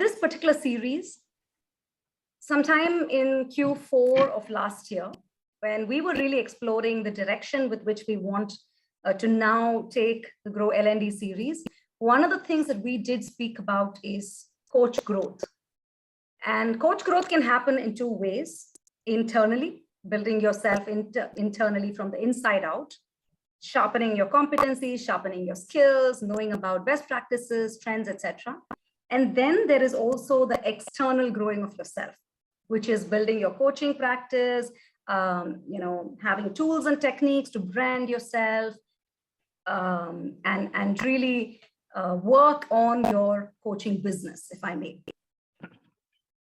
this particular series, sometime in Q4 of last year, when we were really exploring the direction with which we want to now take the Grow L&D series, one of the things that we did speak about is coach growth. And coach growth can happen in two ways: internally, building yourself internally from the inside out, sharpening your competencies, sharpening your skills, knowing about best practices, trends, etc. And then there is also the external growing of yourself, which is building your coaching practice, having tools and techniques to brand yourself, and really work on your coaching business, if I may.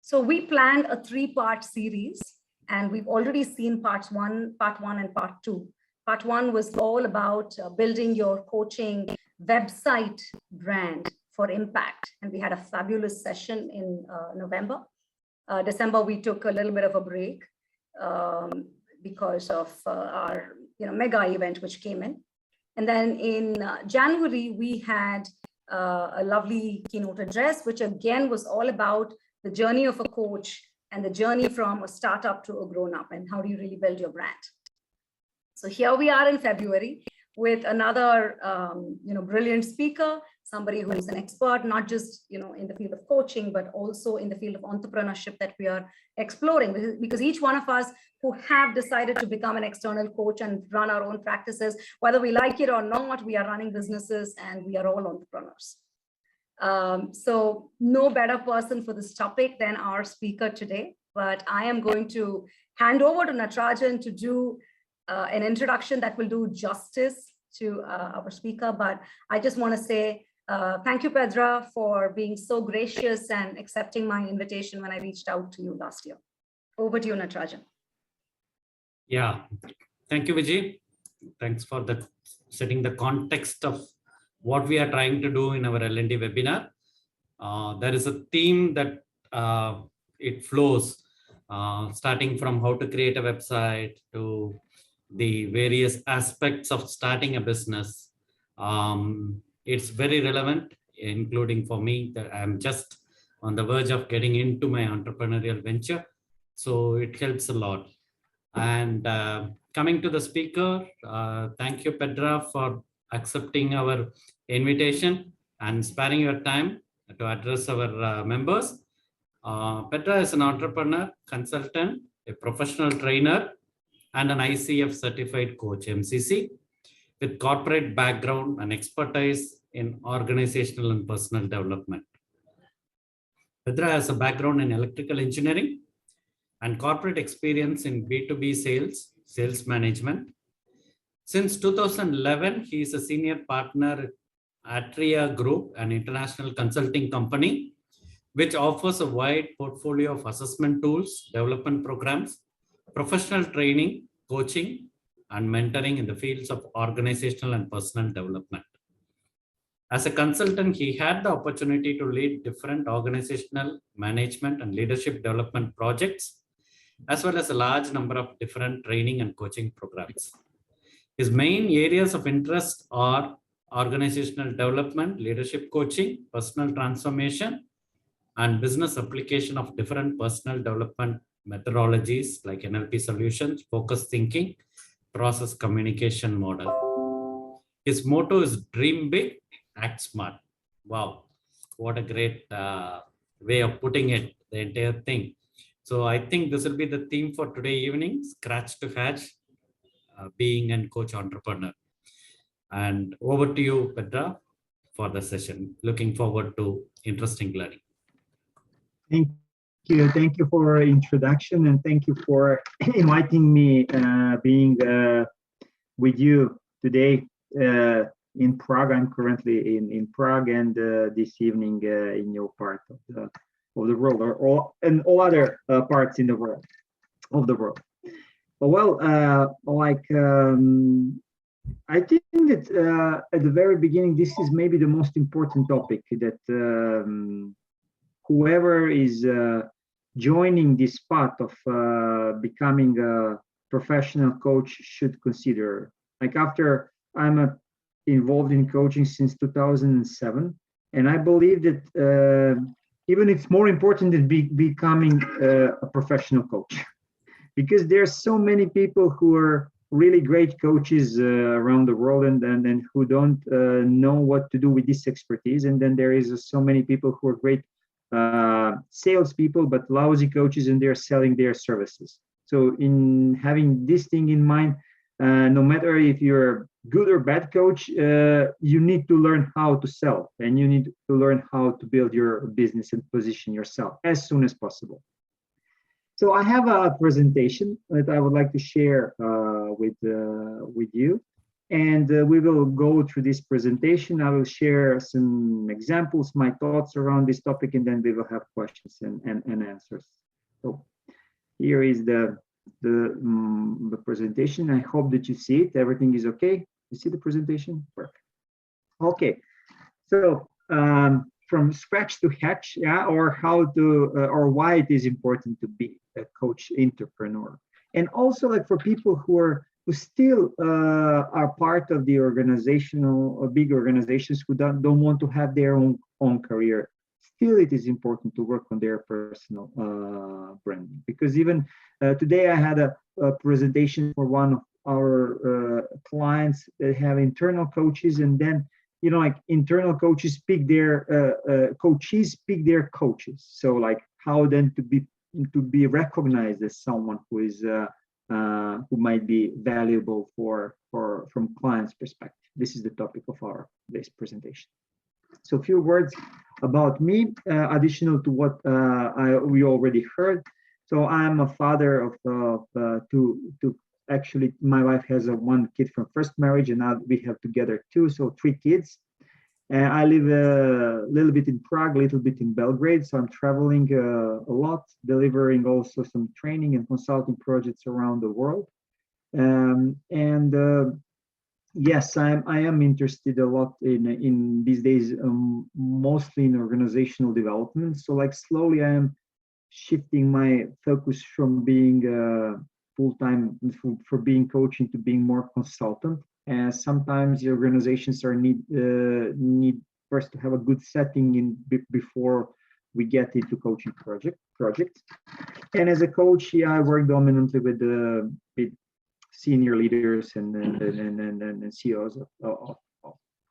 So we planned a 3-part series, and we've already seen part one and part two. Part one was all about building your coaching website brand for impact. And we had a fabulous session in November. December, we took a little bit of a break because of our mega event which came in. And then in January, we had a lovely keynote address, which again was all about the journey of a coach and the journey from a startup to a grown-up, and how do you really build your brand. So here we are in February with another brilliant speaker, somebody who is an expert, not just in the field of coaching, but also in the field of entrepreneurship that we are exploring. Because each one of us who have decided to become an external coach and run our own practices, whether we like it or not, we are running businesses and we are all entrepreneurs. So no better person for this topic than our speaker today, but I am going to hand over to Natarajan to do an introduction that will do justice to our speaker. But I just want to say thank you, Pedja, for being so gracious and accepting my invitation when I reached out to you last year. Over to you, Natarajan. Yeah, thank you, Vijay. Thanks for setting the context of what we are trying to do in our L&D webinar. There is a theme that it flows, starting from how to create a website to the various aspects of starting a business. It's very relevant, including for me, that I'm just on the verge of getting into my entrepreneurial venture. So it helps a lot. And coming to the speaker, thank you, Pedja, for accepting our invitation and sparing your time to address our members. Pedja is an entrepreneur, consultant, a professional trainer, and an ICF certified coach, MCC, with corporate background and expertise in organizational and personal development. Pedja has a background in electrical engineering and corporate experience in B2B sales management. Since 2011, he is a senior partner at Atria Group, an international consulting company, which offers a wide portfolio of assessment tools, development programs, professional training, coaching, and mentoring in the fields of organizational and personal development. As a consultant, he had the opportunity to lead different organizational management and leadership development projects, as well as a large number of different training and coaching programs. His main areas of interest are organizational development, leadership coaching, personal transformation, and business application of different personal development methodologies like NLP solutions, focus thinking, process communication model. His motto is dream big, act smart. Wow, what a great way of putting it, the entire thing. So I think this will be the theme for today evening, scratch to hatch, being a coach entrepreneur. And over to you, Pedja, for the session. Looking forward to interesting learning. Thank you. Thank you for introduction, and thank you for inviting me being with you today in Prague. I'm currently in Prague, and this evening in your part of the world, or in all other parts in the world of the world. Well, I think that at the very beginning, this is maybe the most important topic that whoever is joining this path of becoming a professional coach should consider. Like, after I'm involved in coaching since 2007, and I believe that even it's more important than becoming a professional coach, because there's so many people who are really great coaches around the world, and who don't know what to do with this expertise. And then there is so many people who are great salespeople, but lousy coaches, and they're selling their services. So in having this thing in mind, no matter if you're good or bad coach, you need to learn how to sell, and you need to learn how to build your business and position yourself as soon as possible. So I have a presentation that I would like to share with you, and we will go through this presentation. I will share some examples, my thoughts around this topic, and then we will have questions and answers. So here is the presentation. I hope that you see it. Everything is okay. You see the presentation? Perfect. Okay. So from scratch to hatch, yeah, or how to or why it is important to be a coach entrepreneur, and also like for people who still are part of the organizational or big organizations who don't want to have their own career. Still, it is important to work on their personal branding, because even today I had a presentation for one of our clients that have internal coaches, and then like internal coaches pick their coaches pick their coaches. So like how then to be recognized as someone who is who might be valuable from clients' perspective. This is the topic of this presentation. So a few words about me, additional to what we already heard. So I'm a father of two. Actually, my wife has one kid from first marriage, and now we have together two, so 3 kids. I live a little bit in Prague, a little bit in Belgrade, so I'm traveling a lot, delivering also some training and consulting projects around the world. Yes, I am interested a lot in these days, mostly in organizational development. So like slowly I am shifting my focus from being full-time for being coaching to being more consultant. And sometimes the organizations need first to have a good setting before we get into coaching projects. And as a coach, yeah, I work dominantly with senior leaders and CEOs of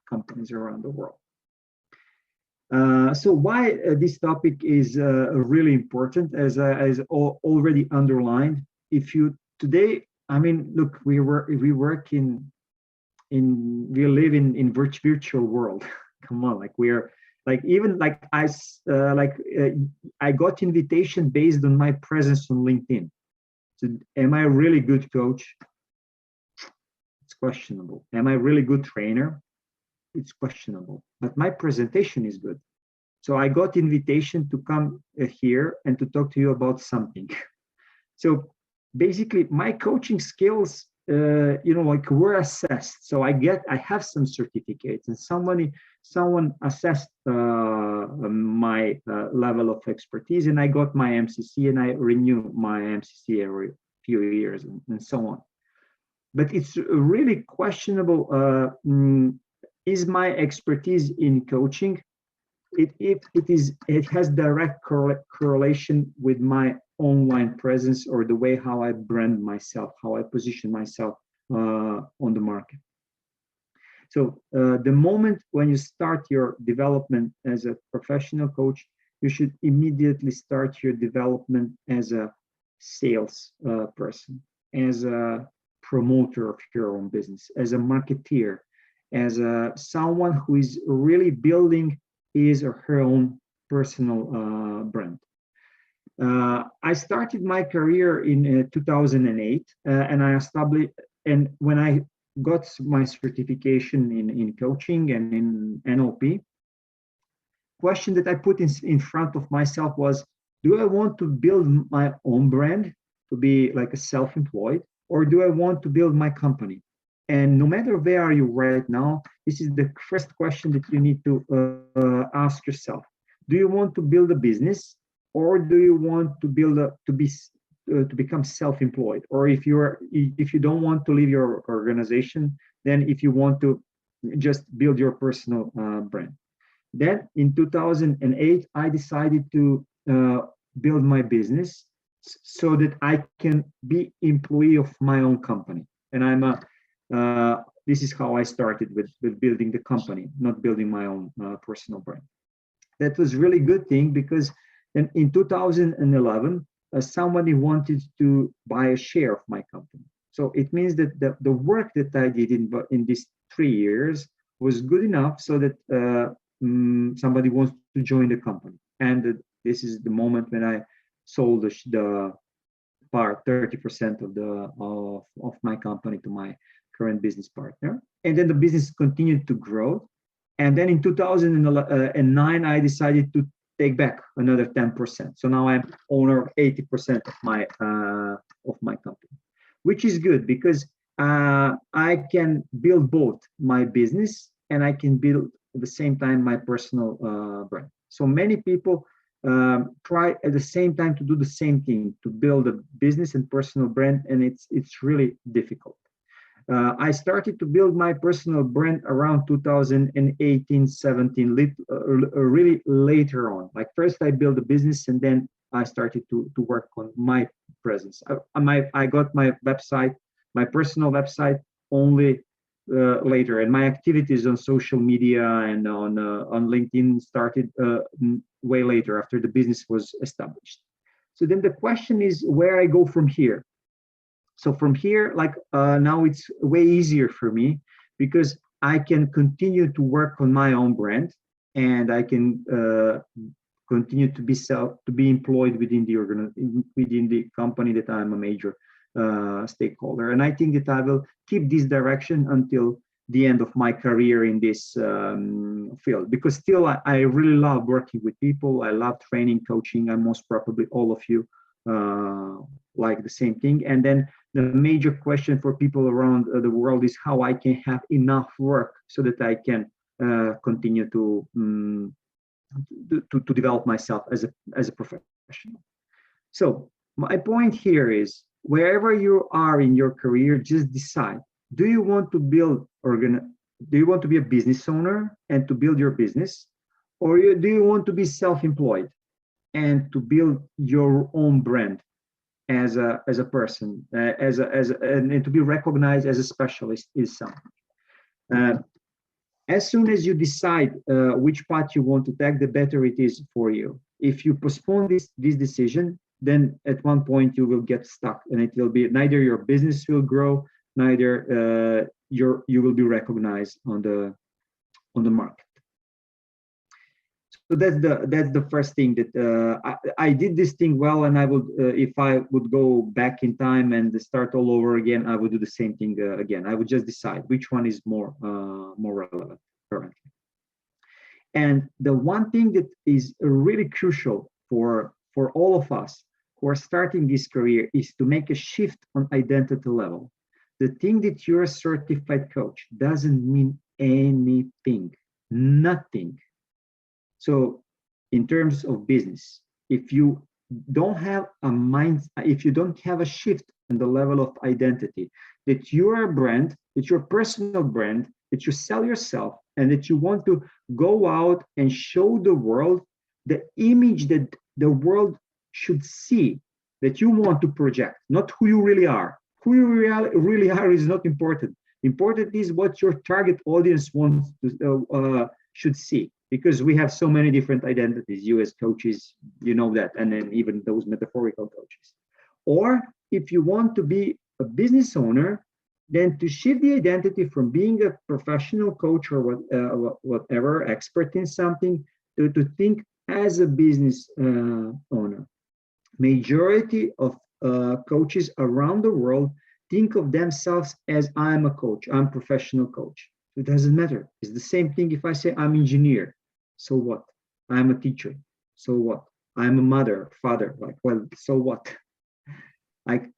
companies around the world. So why this topic is really important, as already underlined. If you today, I mean, look, we work we live in virtual world. Come on, like we're like even like I got invitation based on my presence on LinkedIn. So am I a really good coach? It's questionable. Am I a really good trainer? It's questionable. But my presentation is good. So I got invitation to come here and to talk to you about something. So basically my coaching skills, like were assessed. So I have some certificates, and someone assessed my level of expertise, and I got my MCC, and I renew my MCC every few years, and so on. But it's really questionable. Is my expertise in coaching? It has direct correlation with my online presence, or the way how I brand myself, how I position myself on the market. So the moment when you start your development as a professional coach, you should immediately start your development as a sales person, as a promoter of your own business, as a marketeer, as someone who is really building his or her own personal brand. I started my career in 2008, and I established, and when I got my certification in coaching and in NLP, question that I put in front of myself was, do I want to build my own brand to be like a self-employed, or do I want to build my company? And no matter where are you right now, this is the first question that you need to ask yourself. Do you want to build a business, or do you want to to become self-employed? Or if you don't want to leave your organization, then if you want to just build your personal brand. Then in 2008, I decided to build my business so that I can be employee of my own company. And this is how I started with building the company, not building my own personal brand. That was really good thing because then in 2011, somebody wanted to buy a share of my company. So it means that the work that I did in these 3 years was good enough so that somebody wants to join the company. And this is the moment when I sold the part 30% of my company to my current business partner. And then the business continued to grow. And then in 2009, I decided to take back another 10%. So now I'm owner of 80% of my company, which is good because I can build both my business and I can build at the same time my personal brand. So many people try at the same time to do the same thing, to build a business and personal brand, and it's really difficult. I started to build my personal brand around 2018, 17, really later on. Like first I built a business and then I started to work on my presence. I got my website, my personal website only later, and my activities on social media and on LinkedIn started way later after the business was established. So then the question is where I go from here. So from here, like now it's way easier for me because I can continue to work on my own brand and I can continue to be employed within the company that I'm a major stakeholder. And I think that I will keep this direction until the end of my career in this field, because still I really love working with people. I love training, coaching, and most probably all of you like the same thing. And then the major question for people around the world is how I can have enough work so that I can continue to develop myself as a professional. So my point here is wherever you are in your career, just decide: do you want to do you want to be a business owner and to build your business, or do you want to be self-employed and to build your own brand as a person, and to be recognized as a specialist is something. As soon as you decide which path you want to take, the better it is for you. If you postpone this decision, then at one point you will get stuck, and it will be neither your business will grow, neither you will be recognized on the market. So that's the first thing that I did this thing well, and I would if I would go back in time and start all over again, I would do the same thing again. I would just decide which one is more relevant currently. And the one thing that is really crucial for all of us who are starting this career is to make a shift on identity level. The thing that you're a certified coach doesn't mean anything, nothing. So in terms of business, if you don't have if you don't have a shift in the level of identity, that you're a brand, that you're a personal brand, that you sell yourself, and that you want to go out and show the world the image that the world should see, that you want to project, not who you really are. Who you really are is not important. Important is what your target audience wants to, should see, because we have so many different identities. You as coaches, you know that, and then even those metaphorical coaches. Or if you want to be a business owner, then to shift the identity from being a professional coach or whatever, expert in something, to think as a business owner. Majority of coaches around the world think of themselves as I'm a coach, I'm a professional coach. It doesn't matter. It's the same thing if I say I'm engineer. So what? I'm a teacher. So what? I'm a mother, father. Like, well, so what? Like,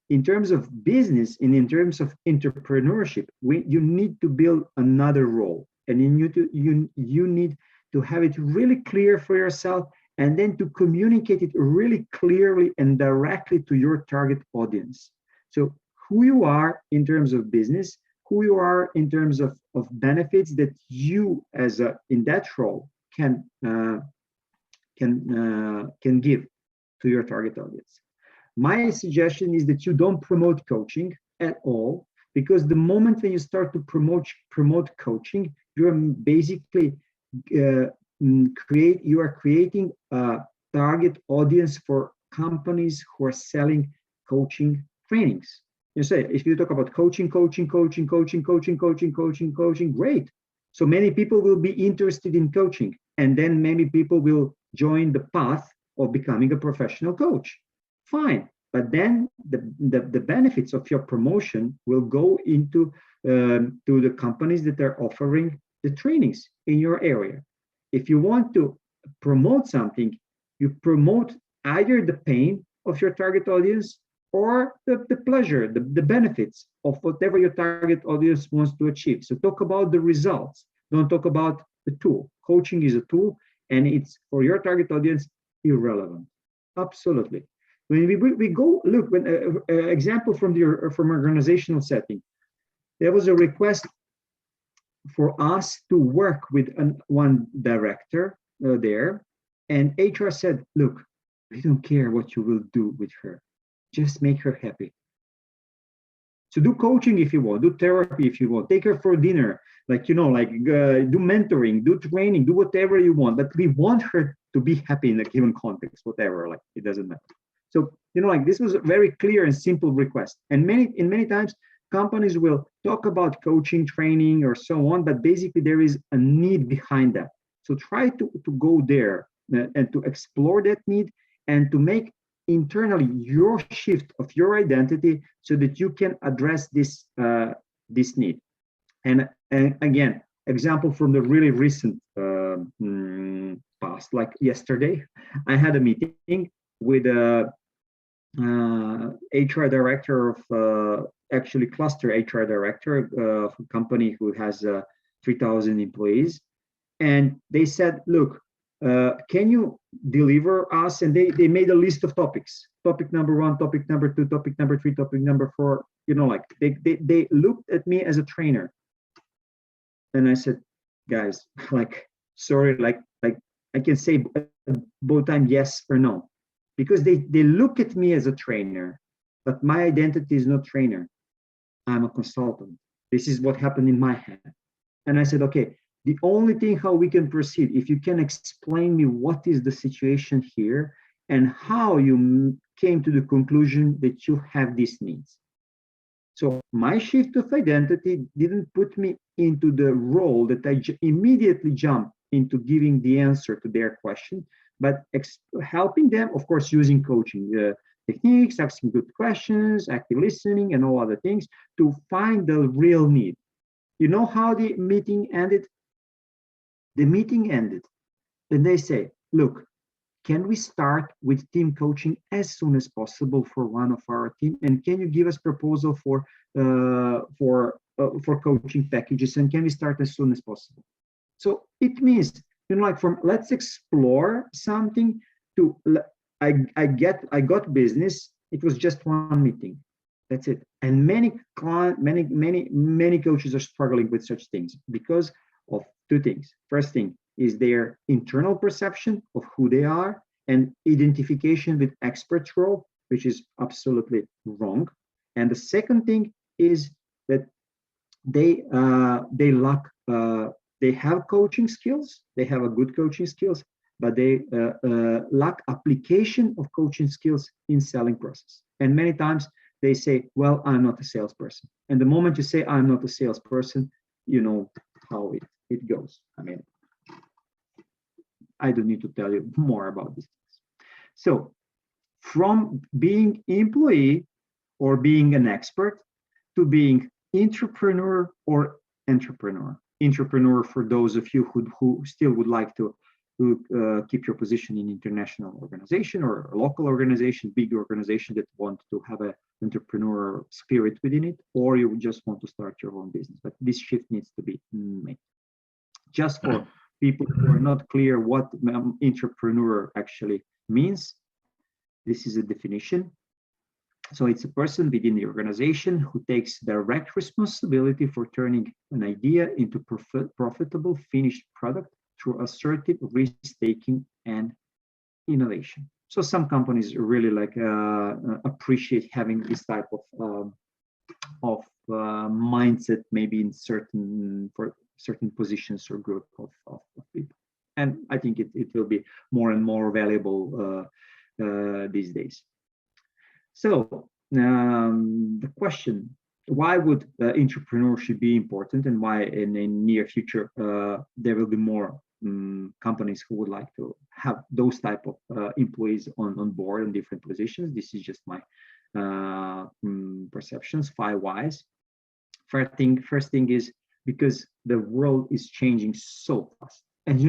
in terms of business and in terms of entrepreneurship, you need to build another role, and you need to have it really clear for yourself, and then to communicate it really clearly and directly to your target audience. So who you are in terms of business, who you are in terms of benefits that you in that role can give to your target audience. My suggestion is that you don't promote coaching at all, because the moment when you start to promote coaching, you're basically you are creating a target audience for companies who are selling coaching trainings. You say, if you talk about coaching, great. So many people will be interested in coaching, and then many people will join the path of becoming a professional coach. Fine, but then the benefits of your promotion will go into to the companies that are offering the trainings in your area. If you want to promote something, you promote either the pain of your target audience or the pleasure, the benefits of whatever your target audience wants to achieve. So talk about the results. Don't talk about the tool. Coaching is a tool, and it's for your target audience irrelevant. Absolutely. When we go look, when example from organizational setting, there was a request for us to work with one director there, and HR said, "Look, we don't care what you will do with her. Just make her happy. So do coaching if you want, do therapy if you want, take her for dinner, do mentoring, do training, do whatever you want. But we want her to be happy in a given context, whatever. It doesn't matter." So this was a very clear and simple request. And many times companies will talk about coaching, training, or so on, but basically there is a need behind that. So try to go there and to explore that need and to make internally your shift of your identity so that you can address this need. And again, example from the really recent past, like yesterday, I had a meeting with a HR director of actually cluster HR director of a company who has 3,000 employees, and they said, "Look, can you deliver us?" And they made a list of topics. Topic number 1, topic number 2, topic number 3, topic number 4. They looked at me as a trainer, and I said, "Guys, sorry, I can say both time yes or no." Because they look at me as a trainer, but my identity is not trainer. I'm a consultant. This is what happened in my head. And I said, okay, the only thing how we can proceed, if you can explain me what is the situation here and how you came to the conclusion that you have these needs. So my shift of identity didn't put me into the role that I immediately jumped into giving the answer to their question, but helping them, of course, using coaching techniques, asking good questions, active listening, and all other things to find the real need. You know how the meeting ended? The meeting ended, and they say, "Look, can we start with team coaching as soon as possible for one of our team? And can you give us proposal for coaching packages? And can we start as soon as possible?" So it means, from let's explore something to I got business. It was just one meeting. That's it. And many coaches are struggling with such things because of two things. First thing is their internal perception of who they are and identification with expert role, which is absolutely wrong. And the second thing is that they lack. They have coaching skills. They have a good coaching skills, but they lack application of coaching skills in selling process. And many times they say, "Well, I'm not a salesperson." And the moment you say, "I'm not a salesperson," you know how it goes. I mean, I don't need to tell you more about this. So from being employee or being an expert to being entrepreneur or entrepreneur. Entrepreneur for those of you who still would like to keep your position in international organization or a local organization, big organization that want to have an entrepreneur spirit within it, or you just want to start your own business. But this shift needs to be made. Just for people who are not clear what entrepreneur actually means, this is a definition. So it's a person within the organization who takes direct responsibility for turning an idea into profitable finished product through assertive risk-taking and innovation. So some companies really appreciate having this type of mindset, maybe in for certain positions or group of people. And I think it will be more and more valuable these days. So the question, why would entrepreneurship be important, and why in the near future there will be more companies who would like to have those type of employees on board in different positions? This is just my perceptions, 5 whys. First thing is because the world is changing so fast, and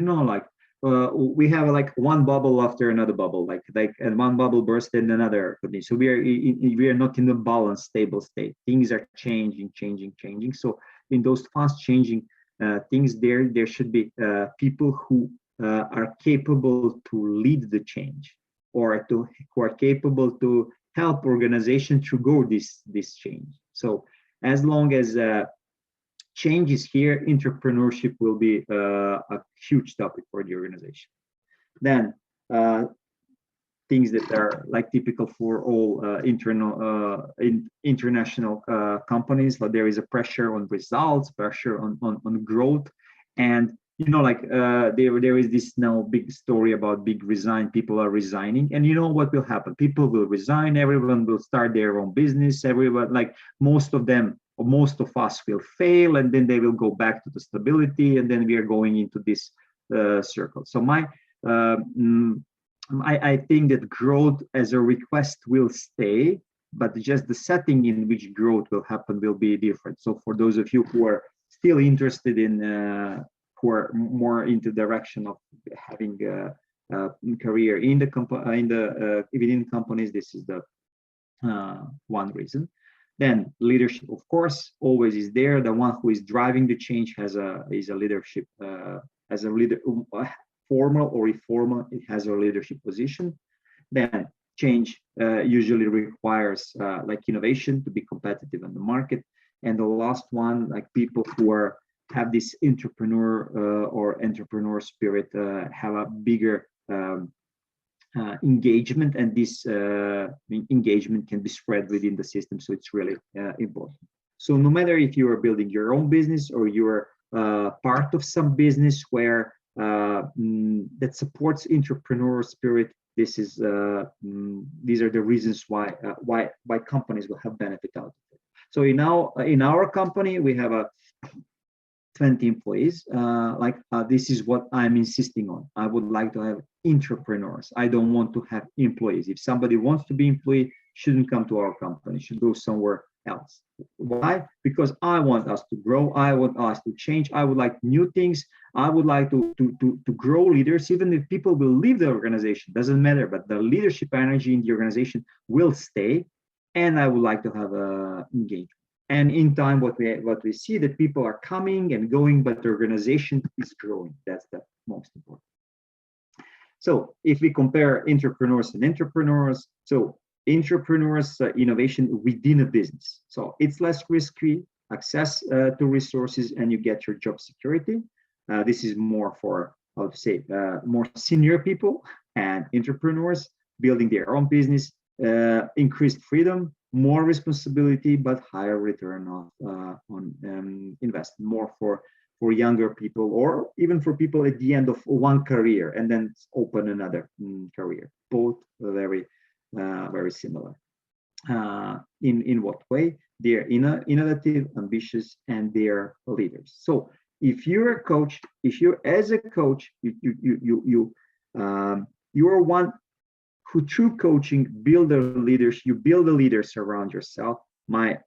we have like one bubble after another bubble, and one bubble burst and another. So we are not in a balanced, stable state. Things are changing. So in those fast changing things, there should be people who are capable to lead the change, or who are capable to help organization to go this change. So as long as change is here, entrepreneurship will be a huge topic for the organization. Then things that are like typical for all international companies, like there is a pressure on results, pressure on growth, and there is this now big story about people are resigning, and what will happen? People will resign, everyone will start their own business, everyone, like most of us will fail, and then they will go back to the stability, and then we are going into this circle. So I think that growth as a request will stay, but just the setting in which growth will happen will be different. So for those of you who are still interested in who are more into direction of having a career in the within companies, this is the one reason. Then leadership, of course, always is there. The one who is driving the change is a leadership, as a leader, formal or informal, it has a leadership position. Then change usually requires innovation to be competitive in the market. And the last one, like people who have this entrepreneur spirit, have a bigger engagement, and this engagement can be spread within the system. So it's really important. So no matter if you are building your own business or you're part of some business where that supports entrepreneur spirit, these are the reasons why companies will have benefit out of it. So in our company, we have 20 employees. This is what I'm insisting on. I would like to have entrepreneurs. I don't want to have employees. If somebody wants to be employee, shouldn't come to our company, should go somewhere else. Why? Because I want us to grow. I want us to change. I would like new things. I would like to grow leaders. Even if people will leave the organization, doesn't matter, but the leadership energy in the organization will stay. And I would like to have engagement. And in time, what we see, that people are coming and going, but the organization is growing. That's the most important. So if we compare entrepreneurs and entrepreneurs, so entrepreneurs innovation within a business. So it's less risky, access to resources, and you get your job security. This is more for, I would say, more senior people and entrepreneurs building their own business, increased freedom, more responsibility, but higher return on investment, more for younger people, or even for people at the end of one career and then open another career. Both very similar. In what way? They're innovative, ambitious, and they're leaders. So if you're a coach, as a coach, you are one who through coaching build you build the leaders around yourself. My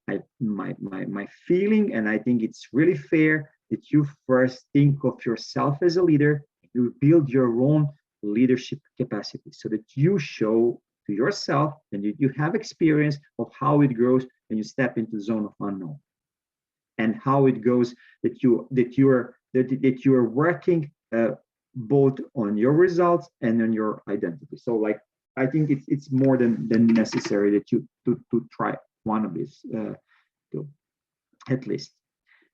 feeling, and I think it's really fair, that you first think of yourself as a leader. You build your own leadership capacity so that you show to yourself and you have experience of how it grows and you step into the zone of unknown, and how it goes that you are working both on your results and on your identity. So I think it's more than necessary that you to try one of these at least.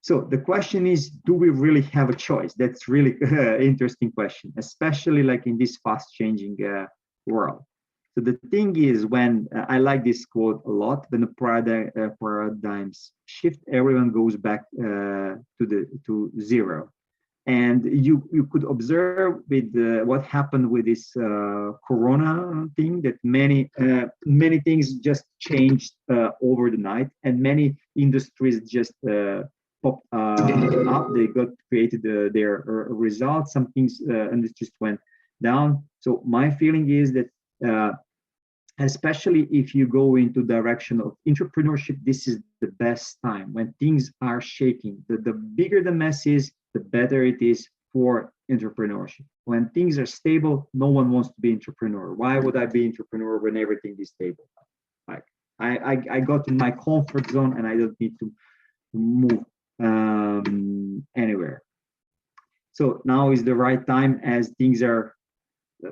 So the question is, do we really have a choice? That's really interesting question, especially like in this fast changing world. So the thing is, when I like this quote a lot, when the paradigms shift, everyone goes back to zero. And you could observe with what happened with this Corona thing, that many things just changed over the night, and many industries just popped up. They got created their results. Some things industries went down. So my feeling is that especially if you go into direction of entrepreneurship, this is the best time when things are shaking. The bigger the mess is, the better it is for entrepreneurship. When things are stable, no one wants to be entrepreneur. Why would I be entrepreneur when everything is stable? Like I got in my comfort zone and I don't need to move anywhere. So now is the right time, as things are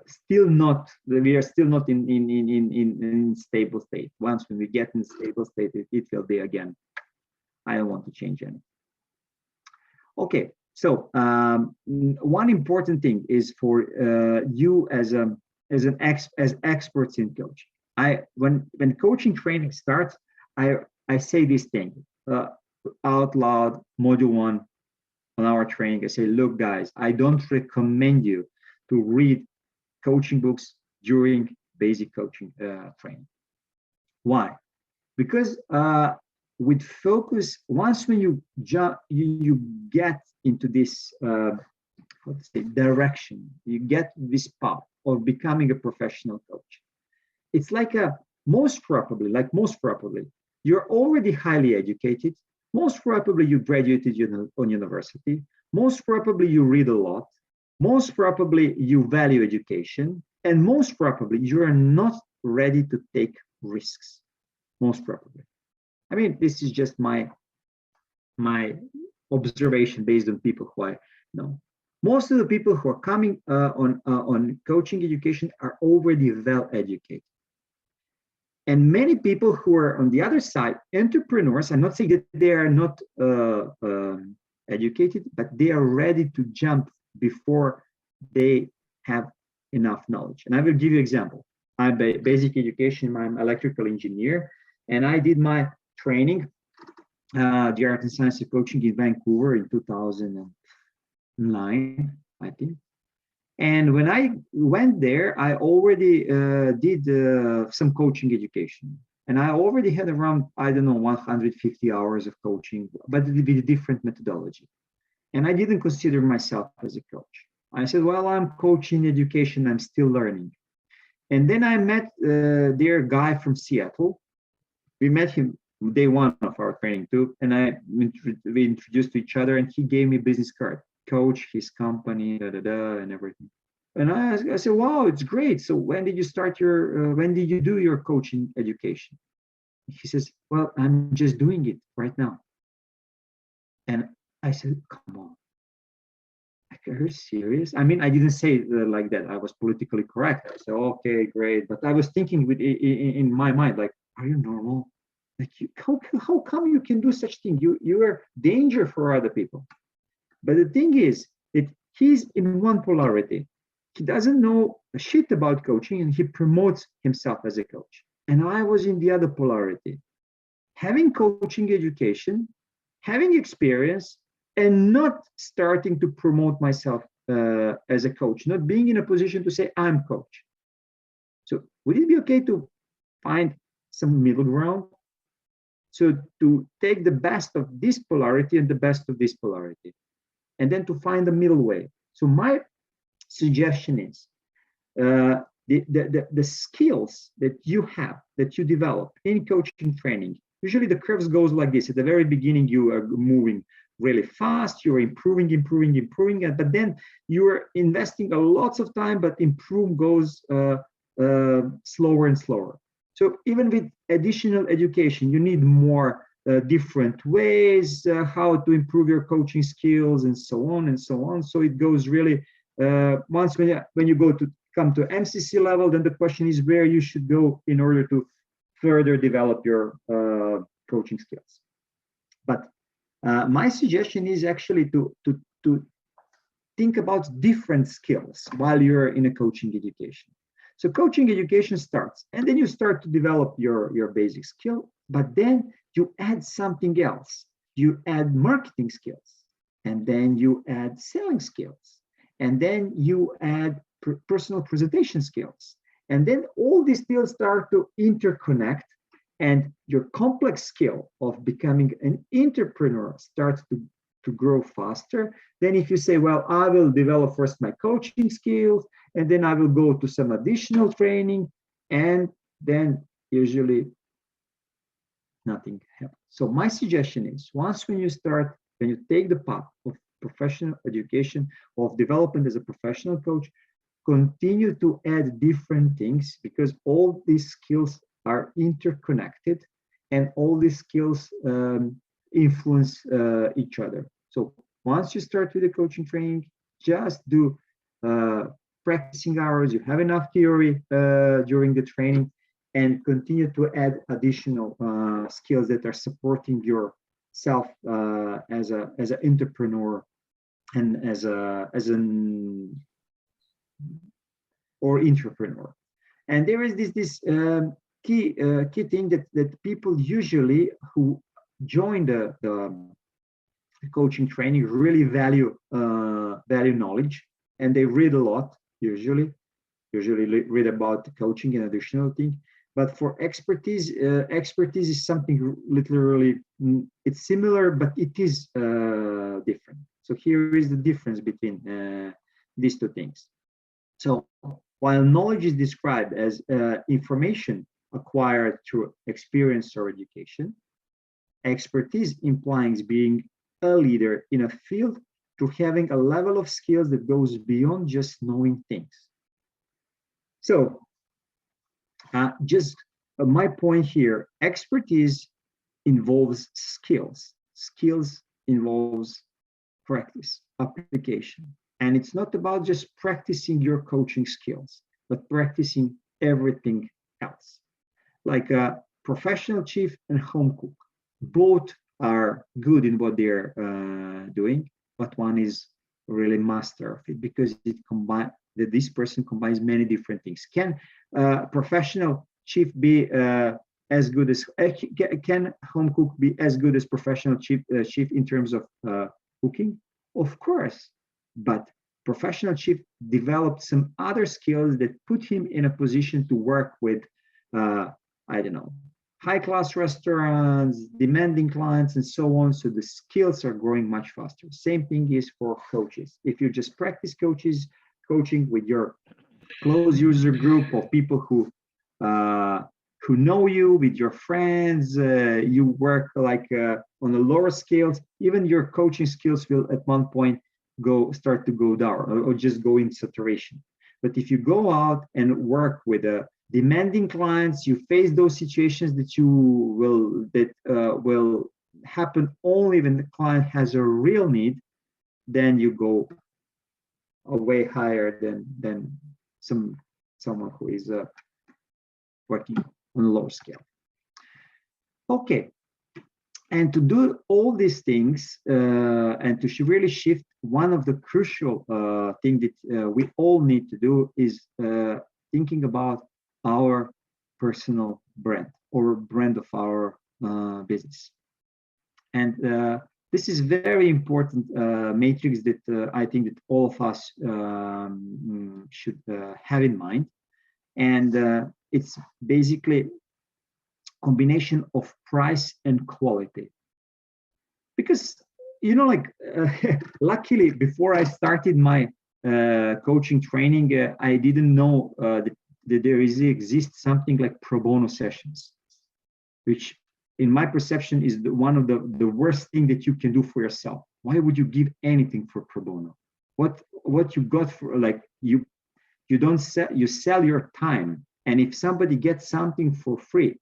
still not, we are still not in stable state. Once when we get in stable state, it will be again. I don't want to change anything. Okay, so one important thing is for you as experts in coaching. When coaching training starts, I say this thing out loud. Module 1 on our training, I say, look, guys, I don't recommend you to read coaching books during basic coaching training. Why? Because with focus, once when you get into this direction, you get this path of becoming a professional coach. It's like most probably, you're already highly educated. Most probably you graduated on university. Most probably you read a lot. Most probably you value education, and most probably you are not ready to take risks. Most probably. I mean, this is just my observation based on people who I know. Most of the people who are coming on coaching education are already well educated. And many people who are on the other side, entrepreneurs, I'm not saying that they are not educated, but they are ready to jump before they have enough knowledge. And I will give you an example. I'm basic education, I'm electrical engineer, and I did my training, the art and science of coaching in Vancouver in 2009, I think. And when I went there, I already did some coaching education. And I already had around, I don't know, 150 hours of coaching, but with a different methodology. And I didn't consider myself as a coach. I said, well, I'm coaching education, I'm still learning. And then I met their guy from Seattle. We met him day one of our training too. And we introduced to each other, and he gave me a business card, coach, his company, and everything. And I said, wow, it's great. So when did you start when did you do your coaching education? He says, well, I'm just doing it right now. And I said, come on. Are you serious? I mean, I didn't say it like that. I was politically correct. I said, okay, great. But I was thinking in my mind, like, are you normal? Like, how come you can do such thing? You are danger for other people. But the thing is that he's in one polarity. He doesn't know a shit about coaching, and he promotes himself as a coach. And I was in the other polarity, having coaching education, having experience, and not starting to promote myself as a coach, not being in a position to say I'm coach. So would it be okay to find some middle ground? So to take the best of this polarity and the best of this polarity, and then to find the middle way. So my suggestion is the skills that you have, that you develop in coaching training. Usually the curves goes like this. At the very beginning, you are moving really fast, you're improving, but then you're investing a lots of time, but improve goes slower and slower. So even with additional education, you need more different ways how to improve your coaching skills, and so on and so on. So it goes really, once when you come to MCC level, then the question is where you should go in order to further develop your coaching skills. But My suggestion is actually to think about different skills while you're in a coaching education. So coaching education starts, and then you start to develop your basic skill, but then you add something else. You add marketing skills, and then you add selling skills, and then you add personal presentation skills. And then all these skills start to interconnect, and your complex skill of becoming an entrepreneur starts to grow faster. Then if you say, well, I will develop first my coaching skills, and then I will go to some additional training, and then usually nothing happens. So my suggestion is, when you take the path of professional education, of development as a professional coach, continue to add different things, because all these skills are interconnected, and all these skills influence each other. So once you start with the coaching training, just do practicing hours. You have enough theory during the training, and continue to add additional skills that are supporting yourself as an entrepreneur and as an or entrepreneur. And there is this key thing that people usually who join the coaching training really value knowledge, and they read a lot, usually read about coaching and additional thing. But for expertise is something literally, it's similar, but it is different. So here is the difference between these two things. So while knowledge is described as information acquired through experience or education, expertise implies being a leader in a field to having a level of skills that goes beyond just knowing things. So my point here, expertise involves skills. Skills involves practice, application. And it's not about just practicing your coaching skills, but practicing everything else. Like a professional chef and home cook, both are good in what they're doing, but one is really master of it, because this person combines many different things. Can professional chef be as good as can home cook be as good as professional chef in terms of cooking? Of course, but professional chef developed some other skills that put him in a position to work with I don't know, high-class restaurants, demanding clients, and so on. So the skills are growing much faster. Same thing is for coaches. If you just practice coaching with your close user group of people who know you, with your friends, you work like on a lower scales, even your coaching skills will at one point start to go down or just go in saturation. But if you go out and work with demanding clients, you face those situations that will happen only when the client has a real need, then you go way higher than someone who is working on a lower scale. Okay, and to do all these things and to really shift, one of the crucial thing that we all need to do is thinking about our personal brand or brand of our business. And this is very important matrix that I think that all of us should have in mind. And it's basically combination of price and quality. Because, luckily, before I started my coaching training, I didn't know that there exists something like pro bono sessions, which in my perception is one of the worst thing that you can do for yourself. Why would you give anything for pro bono? What you got for, like, you don't sell, you sell your time. And if somebody gets something for free,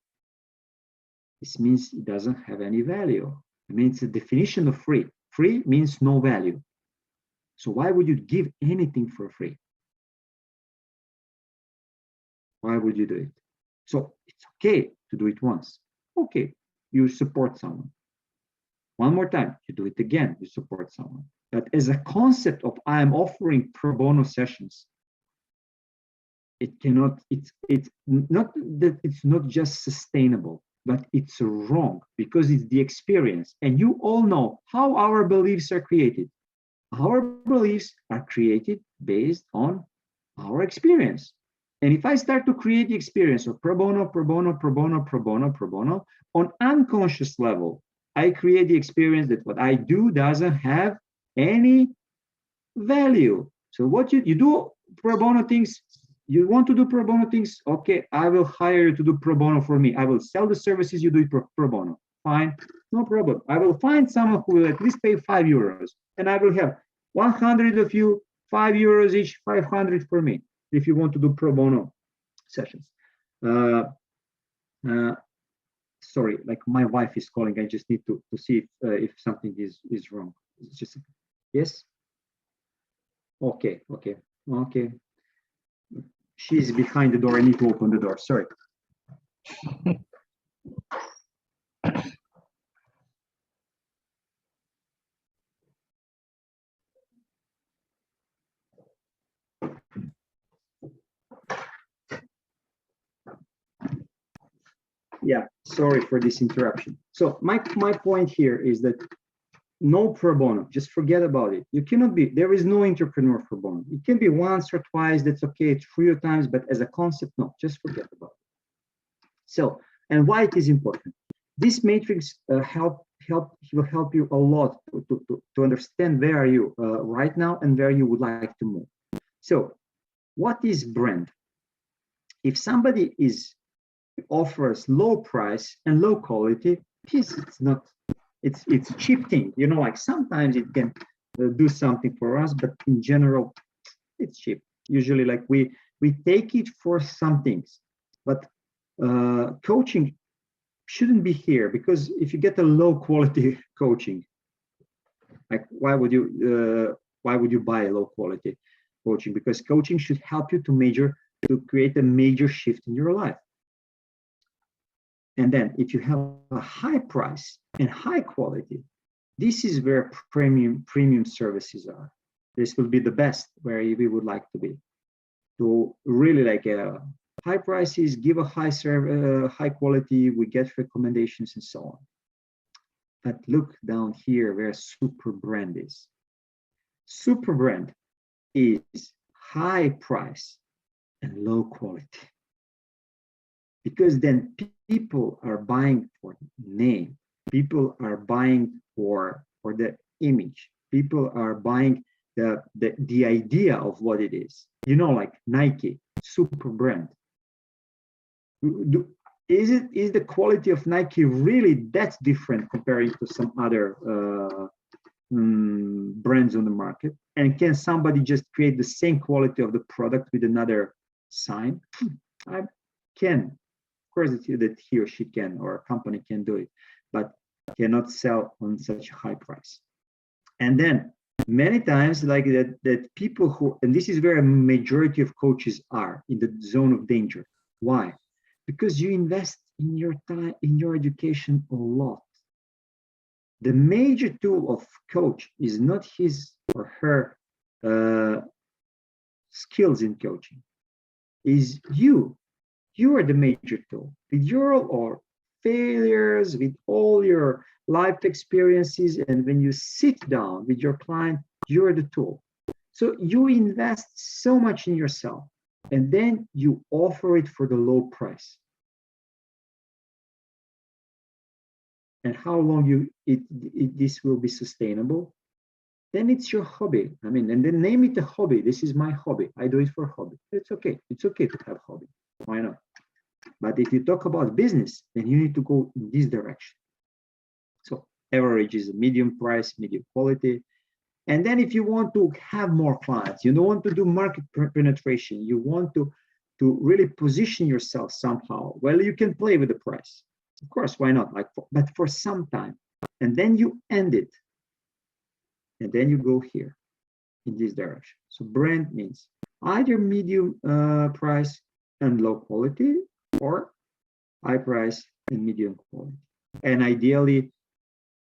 this means it doesn't have any value. I mean, it's a definition of free. Free means no value. So why would you give anything for free? Why would you do it? So it's okay to do it once. Okay, you support someone. One more time, you do it again, you support someone. But as a concept of I'm offering pro bono sessions, it's not that it's not just sustainable, but it's wrong because it's the experience. And you all know how our beliefs are created. Our beliefs are created based on our experience. And if I start to create the experience of pro bono, pro bono, pro bono, pro bono, pro bono, on unconscious level, I create the experience that what I do doesn't have any value. So what you do pro bono things, you want to do pro bono things, okay, I will hire you to do pro bono for me. I will sell the services you do pro bono. Fine, no problem. I will find someone who will at least pay €5 and I will have 100 of you, €5 each, 500 for me if you want to do pro bono sessions. Sorry, like my wife is calling. I just need to see if something is wrong. It's just yes. Okay. She's behind the door. I need to open the door. Sorry. Yeah, sorry for this interruption. So my point here is that no pro bono, just forget about it. You cannot be, there is no entrepreneur pro bono. It can be once or twice, that's okay, 3 times, but as a concept, no, just forget about it. So, and why it is important. This matrix will help you a lot to understand where are you right now and where you would like to move. So, what is brand? If somebody offers low price and low quality, it's cheap thing, you know, like sometimes it can do something for us, but in general it's cheap. Usually like we take it for some things, but coaching shouldn't be here, because if you get a low quality coaching, like why would you buy a low quality coaching? Because coaching should help you to create a major shift in your life. And then if you have a high price and high quality, this is where premium services are. This will be the best where we would like to be. To really like high prices, give a high quality, we get recommendations and so on. But look down here where super brand is. Super brand is high price and low quality. Because then people are buying for name, people are buying for the image, people are buying the idea of what it is. You know, like Nike, super brand. Is the quality of Nike really that different comparing to some other brands on the market? And can somebody just create the same quality of the product with another sign? I can. Of course, that he or she can, or a company can do it, but cannot sell on such a high price. And then many times like that people who, and this is where a majority of coaches are in the zone of danger. Why? Because you invest in your time, in your education a lot. The major tool of coach is not his or her skills in coaching, is you. You are the major tool. With your failures, with all your life experiences, and when you sit down with your client, you're the tool. So you invest so much in yourself, and then you offer it for the low price. And how long this will be sustainable? Then it's your hobby. I mean, and then name it a hobby. This is my hobby. I do it for hobby. It's okay. It's okay to have hobby. Why not? But if you talk about business, then you need to go in this direction. So average is a medium price, medium quality. And then if you want to have more clients, you don't want to do market penetration, you want to really position yourself somehow, well, you can play with the price. Of course, why not? But for some time. And then you end it. And then you go here in this direction. So brand means either medium price and low quality, or high price and medium quality. And ideally,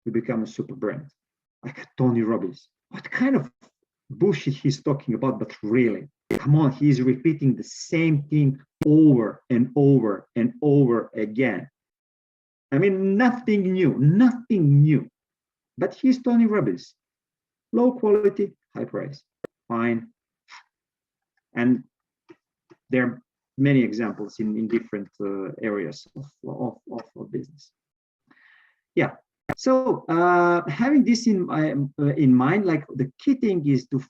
we become a super brand, like Tony Robbins. What kind of bullshit he's talking about? But really, come on, he's repeating the same thing over and over and over again. I mean, nothing new. But he's Tony Robbins. Low quality, high price. Fine. And there are many examples in different areas of business. Yeah. So having this in mind, like the key thing is to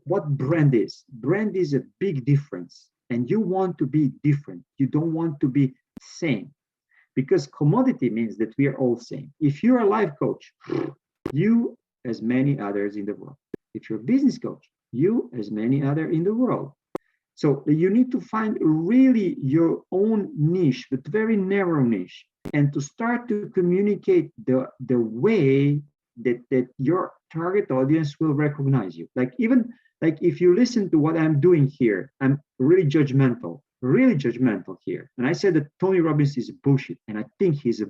what brand is. Brand is a big difference, and you want to be different. You don't want to be same, because commodity means that we are all same. If you're a life coach, you as many others in the world. If you're a business coach, you as many other in the world. So you need to find really your own niche, but very narrow niche, and to start to communicate the way that your target audience will recognize you. Like even like if you listen to what I'm doing here, I'm really judgmental here. And I said that Tony Robbins is bullshit, and I think he's a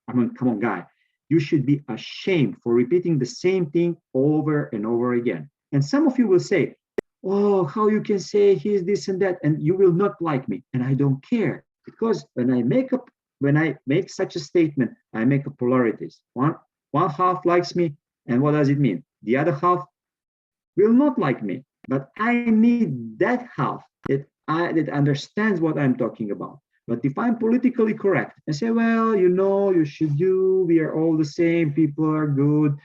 I mean, come on, guy, you should be ashamed for repeating the same thing over and over again. And some of you will say, oh, how you can say he's this and that, and you will not like me. And I don't care, because when I make such a statement, I make a polarities. One half likes me, and what does it mean? The other half will not like me. But I need that half that understands what I'm talking about. But if I'm politically correct and say, well, you should do, we are all the same, people are good,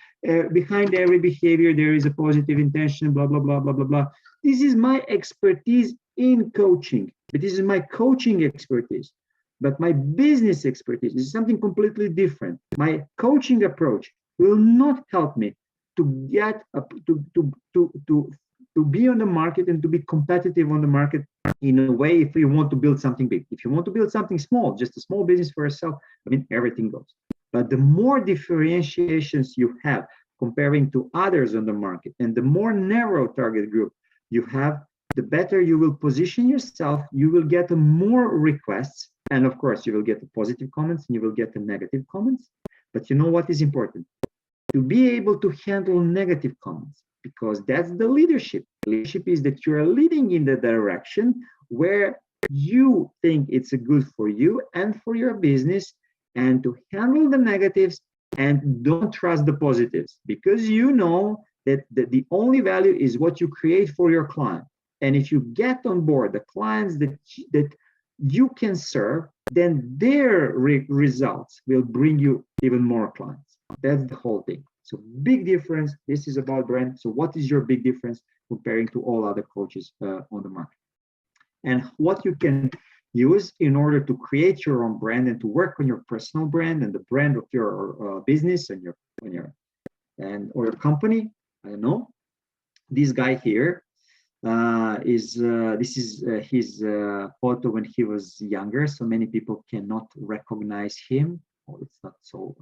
behind every behavior there is a positive intention, blah, blah, blah, blah, blah, blah. This is my expertise in coaching, but this is my coaching expertise. But my business expertise is something completely different. My coaching approach will not help me to get to be on the market and to be competitive on the market in a way if you want to build something big. If you want to build something small, just a small business for yourself, I mean, everything goes. But the more differentiations you have comparing to others on the market, and the more narrow target group you have, the better you will position yourself. You will get more requests, and of course you will get the positive comments and you will get the negative comments. But you know what is important? To be able to handle negative comments, because that's the leadership. Leadership is that you are leading in the direction where you think it's good for you and for your business, and to handle the negatives and don't trust the positives, because you know that the only value is what you create for your client. And if you get on board the clients that you can serve, then their results will bring you even more clients. That's the whole thing. So big difference. This is about brand. So what is your big difference comparing to all other coaches on the market? And what you can use in order to create your own brand and to work on your personal brand and the brand of your business and your company. I don't know. This guy here this is his photo when he was younger. So many people cannot recognize him. Oh, it's not so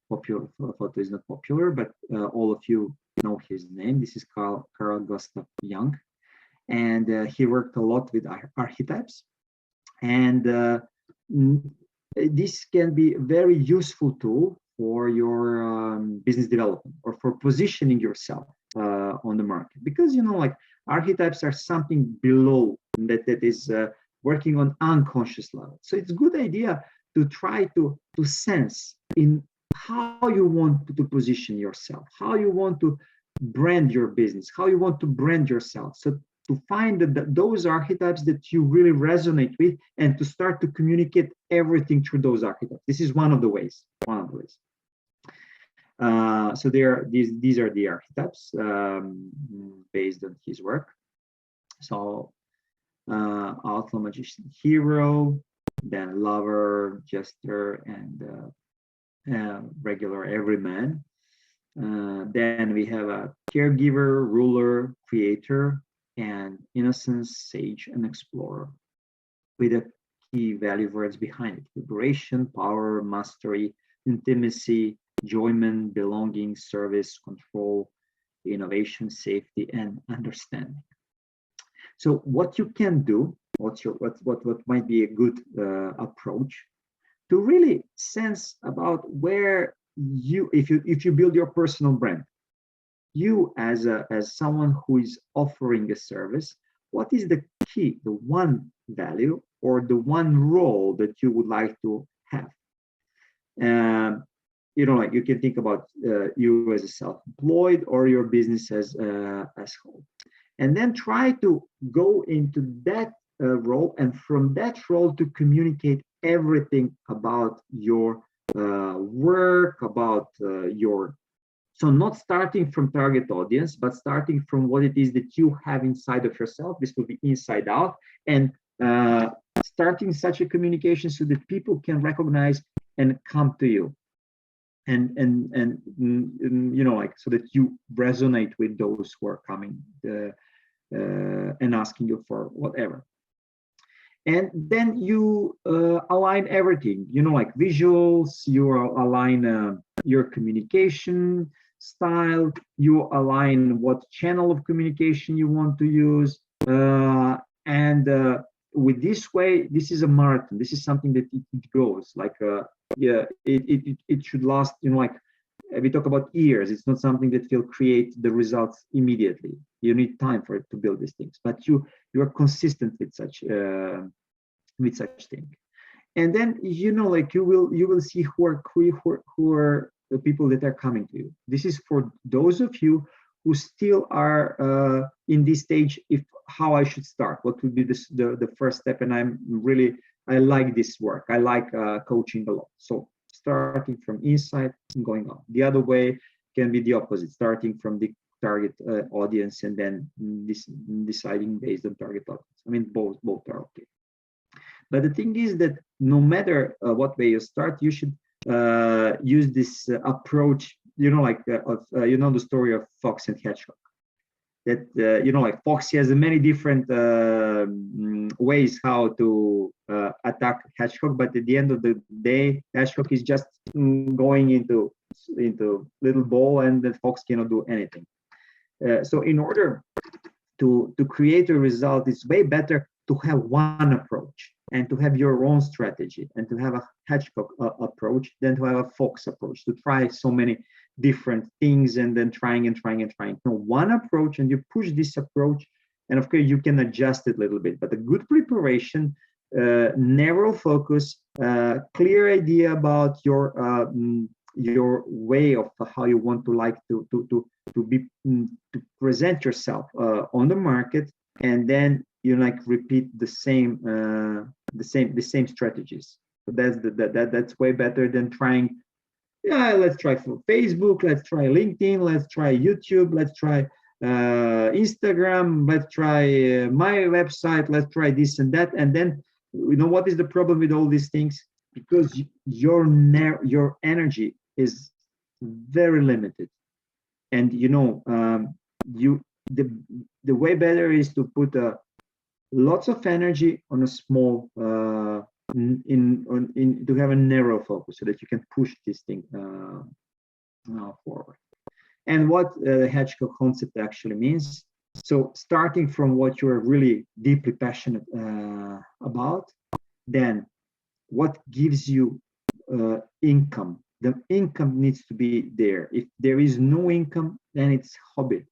popular. Photo is not popular, but all of you know his name. This is Carl Gustav Jung, and he worked a lot with archetypes, and this can be a very useful tool for your business development or for positioning yourself on the market, because like archetypes are something below that is working on unconscious level. So it's a good idea to try to sense in how you want to position yourself, how you want to brand your business, how you want to brand yourself. So to find those archetypes that you really resonate with, and to start to communicate everything through those archetypes. This is one of the ways. So these are the archetypes based on his work. So outlaw, magician, hero, then lover, jester, and regular everyman. Then we have a caregiver, ruler, creator, and innocence, sage, and explorer, with the key value words behind it: liberation, power, mastery, intimacy, enjoyment, belonging, service, control, innovation, safety, and understanding. So what you can do, what might be a good approach to really sense about where you, if you build your personal brand, you as someone who is offering a service, what is the key, the one value or the one role that you would like to have? Like you can think about you as a self-employed or your business as whole, and then try to go into that role, and from that role to communicate everything about your work, about your, so not starting from target audience, but starting from what it is that you have inside of yourself. This will be inside out, and starting such a communication so that people can recognize and come to you, and like, so that you resonate with those who are coming and asking you for whatever. And then you align everything, like visuals, you align your communication style, you align what channel of communication you want to use, and with this way, this is a marathon. This is something that it goes like it should last, like we talk about years. It's not something that will create the results immediately. You need time for it to build these things, but you are consistent with such thing. And then like you will see who are the people that are coming to you. This is for those of you who still are in this stage. If how I should start, what would be the first step? And I like this work. I like coaching a lot. So starting from inside and going on. The other way can be the opposite, starting from the target audience and then deciding based on target audience. I mean, both are okay. But the thing is that no matter what way you start, you should use this approach, like the story of Fox and Hedgehog. That like Fox has many different ways how to attack Hedgehog, but at the end of the day, Hedgehog is just going into little ball, and the Fox cannot do anything. So in order to create a result, it's way better to have one approach and to have your own strategy, and to have a Hedgehog approach than to have a Fox approach, to try so many different things and then trying. No, one approach, and you push this approach, and of course you can adjust it a little bit, but a good preparation, narrow focus, clear idea about your way of how you want to like to present yourself on the market, and then you like repeat the same strategies. So that's way better than trying. Yeah, let's try for Facebook, let's try LinkedIn, let's try YouTube, let's try Instagram, let's try my website, let's try this and that. And then, what is the problem with all these things? Because your energy is very limited. And, the way better is to put lots of energy on a small, to have a narrow focus so that you can push this thing forward. And what the Hedgehog concept actually means. So starting from what you're really deeply passionate about, then what gives you income? The income needs to be there. If there is no income, then it's hobby.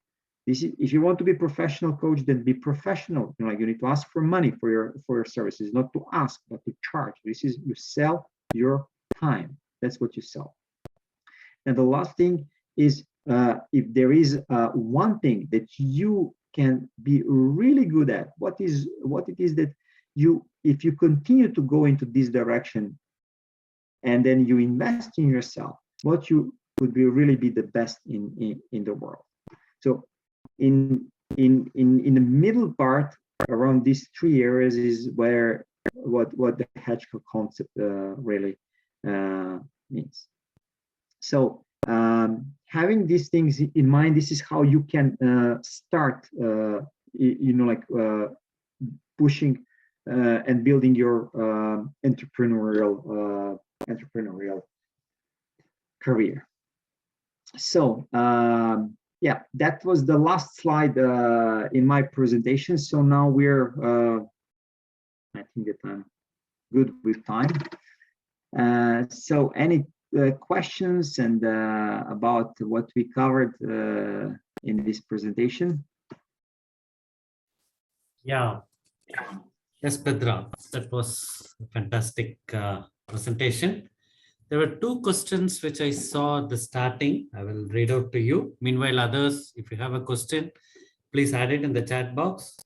If you want to be a professional coach, then be professional. You need to ask for money for your services, not to ask, but to charge. This is, you sell your time. That's what you sell. And the last thing is, if there is one thing that you can be really good at, what it is that if you continue to go into this direction, and then you invest in yourself, what you could really be the best in the world. So in the middle part around these three areas is where what the Hedgehog concept really means. So having these things in mind, this is how you can start pushing and building your entrepreneurial career. So yeah, that was the last slide in my presentation. So now we're I think that I'm good with time. So any questions and about what we covered in this presentation? Yeah. Yes, Pedra, that was a fantastic presentation. There were two questions which I saw at the starting. I will read out to you. Meanwhile, others, if you have a question, please add it in the chat box.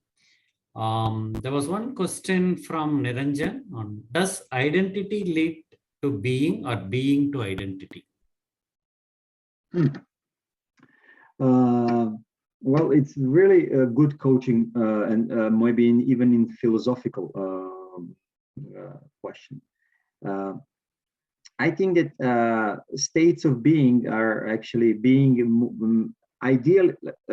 There was one question from Niranjan on, does identity lead to being or being to identity? Well, it's really a good coaching and maybe even in philosophical question. I think that states of being are actually being ideal.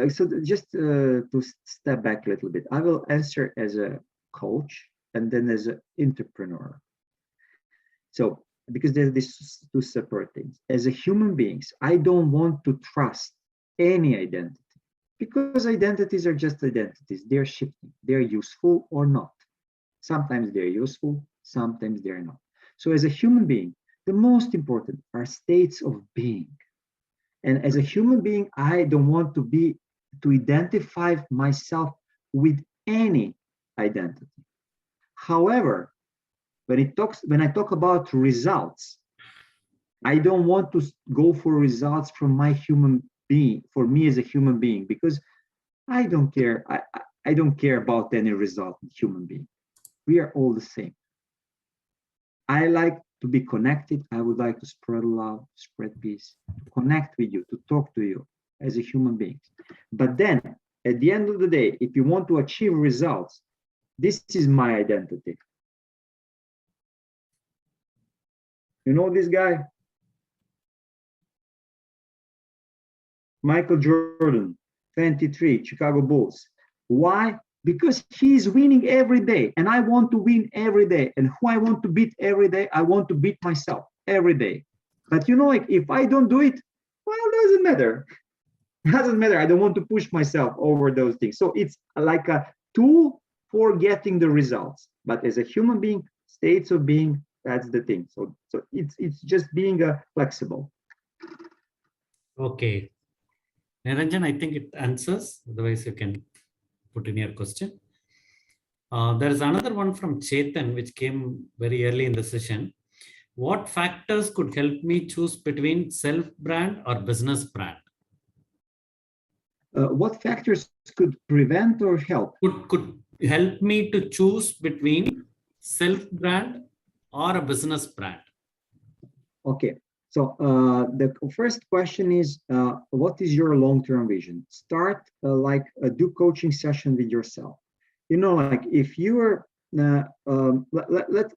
So just to step back a little bit, I will answer as a coach and then as an entrepreneur. So because there's these two separate things. As a human beings, I don't want to trust any identity because identities are just identities. They're shifting. They're useful or not. Sometimes they're useful, sometimes they're not. So as a human being, the most important are states of being. And as a human being, I don't want to identify myself with any identity. However, when I talk about results, I don't want to go for results from my human being, for me as a human being, because I don't care. I don't care about any result in human being. We are all the same. I like to be connected. I would like to spread love, spread peace, connect with you, to talk to you as a human being. But then at the end of the day, if you want to achieve results, this is my identity. You know this guy? Michael Jordan, 23, Chicago Bulls. Why? Because he's winning every day and I want to win every day. And who I want to beat every day, I want to beat myself every day. But you know, like if I don't do it, well, it doesn't matter. It doesn't matter. I don't want to push myself over those things. So it's like a tool for getting the results. But as a human being, states of being, that's the thing. So it's just being flexible. Okay. Niranjan, I think it answers. Otherwise, you can put in your question. There is another one from Chetan, which came very early in the session. What factors could help me choose between self-brand or business brand? What factors could prevent or help? Could help me to choose between self-brand or a business brand? Okay. So the first question is, what is your long-term vision? Start do coaching session with yourself. You know, like if you are,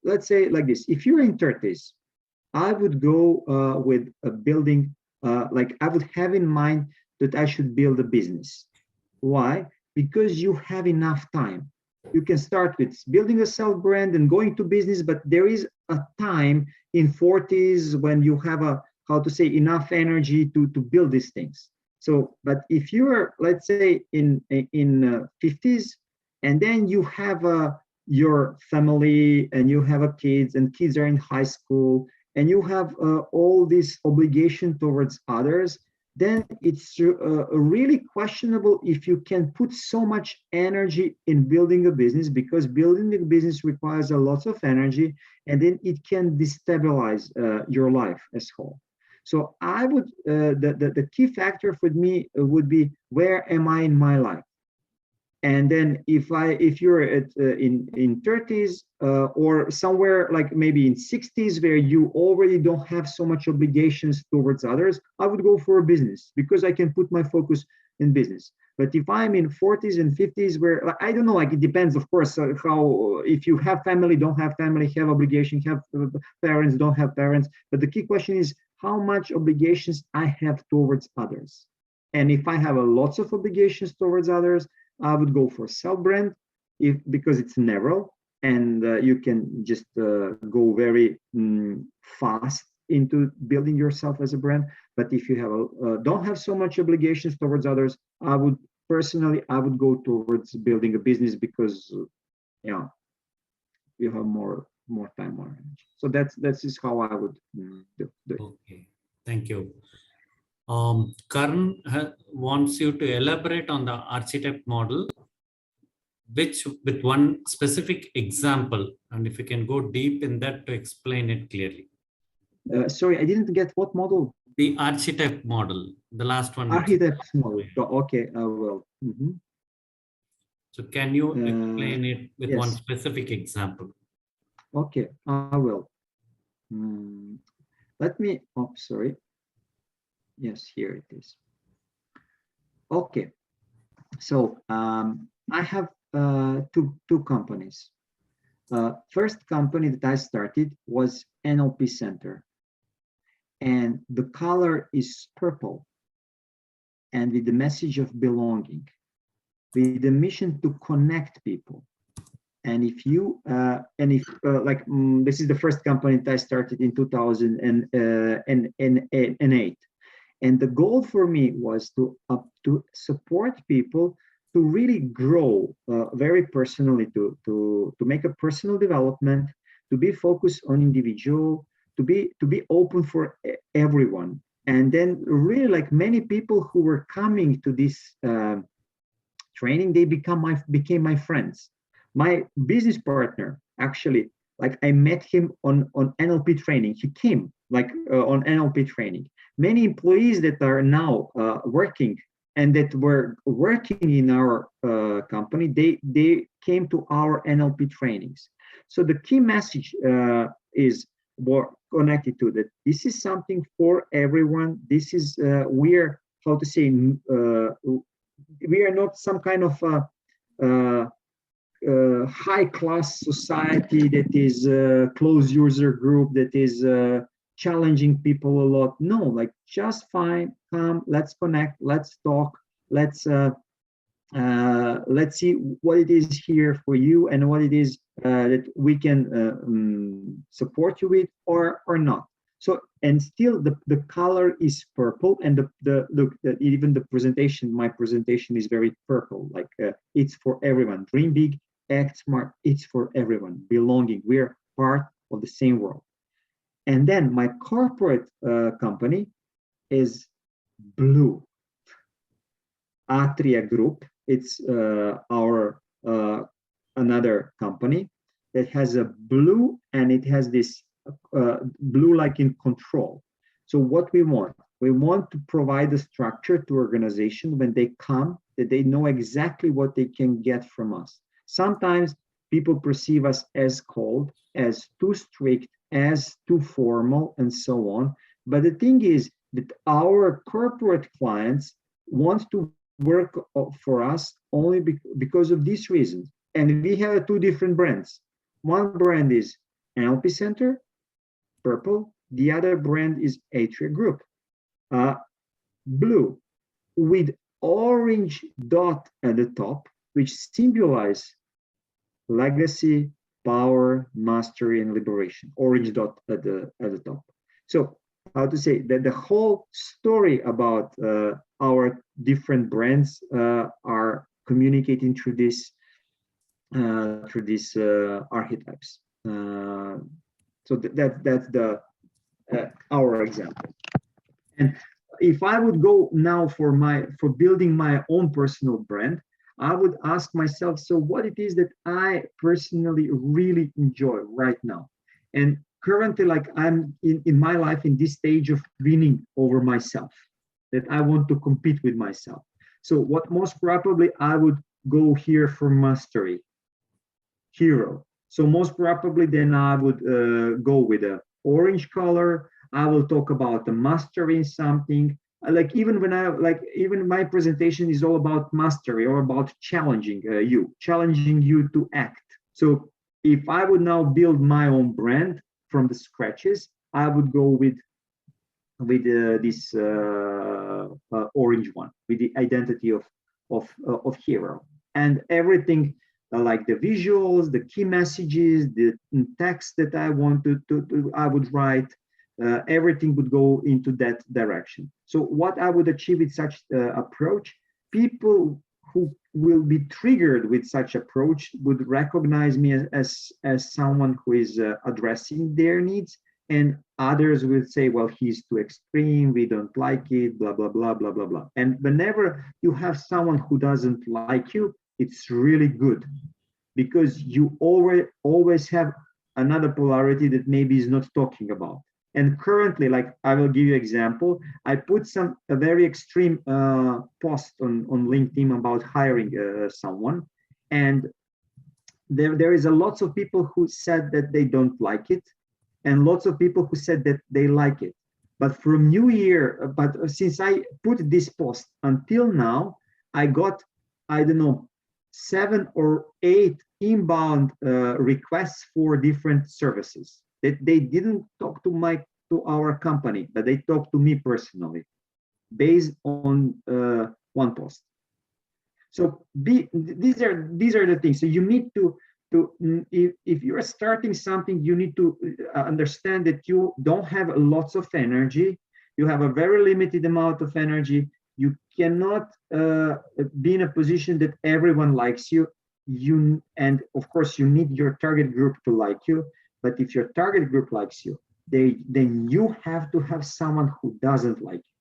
let's say like this, if you're in 30s, I would go with a building, I would have in mind that I should build a business. Why? Because you have enough time. You can start with building a self-brand and going to business, but there is a time in 40s when you have enough energy to build these things. So, but if you're, let's say in 50s, and then you have your family and you have kids and kids are in high school and you have all this obligation towards others, then it's really questionable if you can put so much energy in building a business, because building a business requires a lot of energy and then it can destabilize your life as whole. So I would, the key factor for me would be, where am I in my life? And then if you're in 30s or somewhere like maybe in 60s where you already don't have so much obligations towards others, I would go for a business because I can put my focus in business. But if I'm in 40s and 50s where, I don't know, like it depends, of course, how, if you have family, don't have family, have obligation, have parents, don't have parents. But the key question is how much obligations I have towards others. And if I have lots of obligations towards others, I would go for self-brand because it's narrow and you can just go very fast into building yourself as a brand. But if you have don't have so much obligations towards others, I would go towards building a business because you have more more time, more energy. So that's is how I would do it. Okay, thank you. Karan wants you to elaborate on the archetype model, which with one specific example, and if you can go deep in that to explain it clearly. Sorry, I didn't get what model. The archetype model, the last one. Archetype model. Okay, well. So can you explain it with yes. one specific example? Okay, I will. Let me, sorry. Yes, here it is. Okay, so I have two companies. First company that I started was NLP Center, and the color is purple, and with the message of belonging, with the mission to connect people. And if you this is the first company that I started in 2008, and the goal for me was to support people to really grow very personally, to make a personal development, to be focused on individual, to be open for everyone. And then really, like many people who were coming to this training, they became my friends. My business partner, actually, like I met him on NLP training. He came on NLP training. Many employees that are now working and that were working in our company, they came to our NLP trainings. So the key message is more connected to that. This is something for everyone. This is we're, how to say, we are not some kind of high-class society that is a closed user group that is challenging people a lot. No, like just fine, come, let's connect, let's talk, let's see what it is here for you and what it is that we can support you with or not. So, and still the color is purple, and even the presentation, my presentation is very purple, like it's for everyone. Dream big, act smart, it's for everyone. Belonging, we're part of the same world. And then my corporate company is blue. Atria Group, it's our another company that has a blue, and it has this blue like in control. So what we want to provide a structure to organization when they come, that they know exactly what they can get from us. Sometimes people perceive us as cold, as too strict, as too formal, and so on. But the thing is that our corporate clients want to work for us only because of these reasons. And we have two different brands. One brand is NLP Center, purple. The other brand is Atria Group, blue, with orange dot at the top, which symbolize legacy, power, mastery, and liberation. Orange dot at the top. So how to say that the whole story about our different brands are communicating through these archetypes. So that's the our example. And if I would go now for building my own personal brand, I would ask myself, so what it is that I personally really enjoy right now. And currently, like I'm in my life in this stage of winning over myself, that I want to compete with myself. So what most probably I would go here for mastery, hero. So most probably then I would go with a orange color. I will talk about the mastering something. Like even my presentation is all about mastery or about challenging you to act. So if I would now build my own brand from the scratches, I would go with this orange one, with the identity of hero, and everything like the visuals, the key messages, the text that I wanted I would write. Everything would go into that direction. So what I would achieve with such approach, people who will be triggered with such approach would recognize me as someone who is addressing their needs, and others will say, well, he's too extreme, we don't like it, blah, blah, blah, blah, blah, blah. And whenever you have someone who doesn't like you, it's really good, because you always have another polarity that maybe is not talking about. And currently, like I will give you an example, I put a very extreme post on LinkedIn about hiring someone, and there is a lots of people who said that they don't like it, and lots of people who said that they like it. But from New Year, but since I put this post until now, I got, I don't know, 7 or 8 inbound requests for different services. That they didn't talk to our company, but they talked to me personally, based on one post. So these are the things. So you need to if you are starting something, you need to understand that you don't have lots of energy. You have a very limited amount of energy. You cannot be in a position that everyone likes you. And of course you need your target group to like you. But if your target group likes you, then you have to have someone who doesn't like you.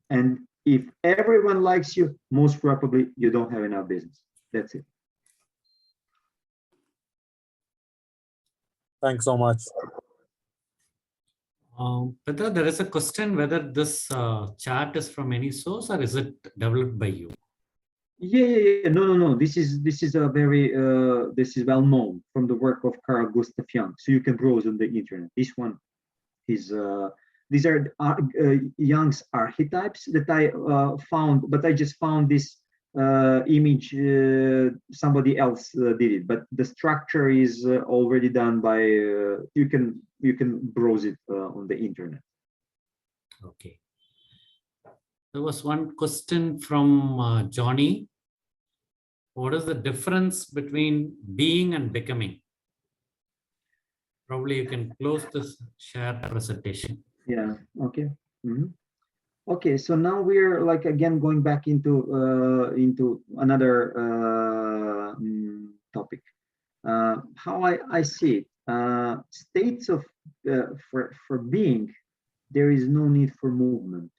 And if everyone likes you, most probably you don't have enough business. That's it. Thanks so much. Pedja, there is a question whether this chart is from any source or is it developed by you? Yeah. No. This is a very this is well known from the work of Carl Gustav Jung. So you can browse on the internet. This one is these are Jung's archetypes that I found, but I just found this image. Somebody else did it, but the structure is already done by. You can browse it on the internet. Okay. There was one question from Johnny. What is the difference between being and becoming? Probably you can close this shared presentation. Yeah. Okay. Mm-hmm. Okay. So now we're like again going back into another topic. How I see it. States of for being, there is no need for movement.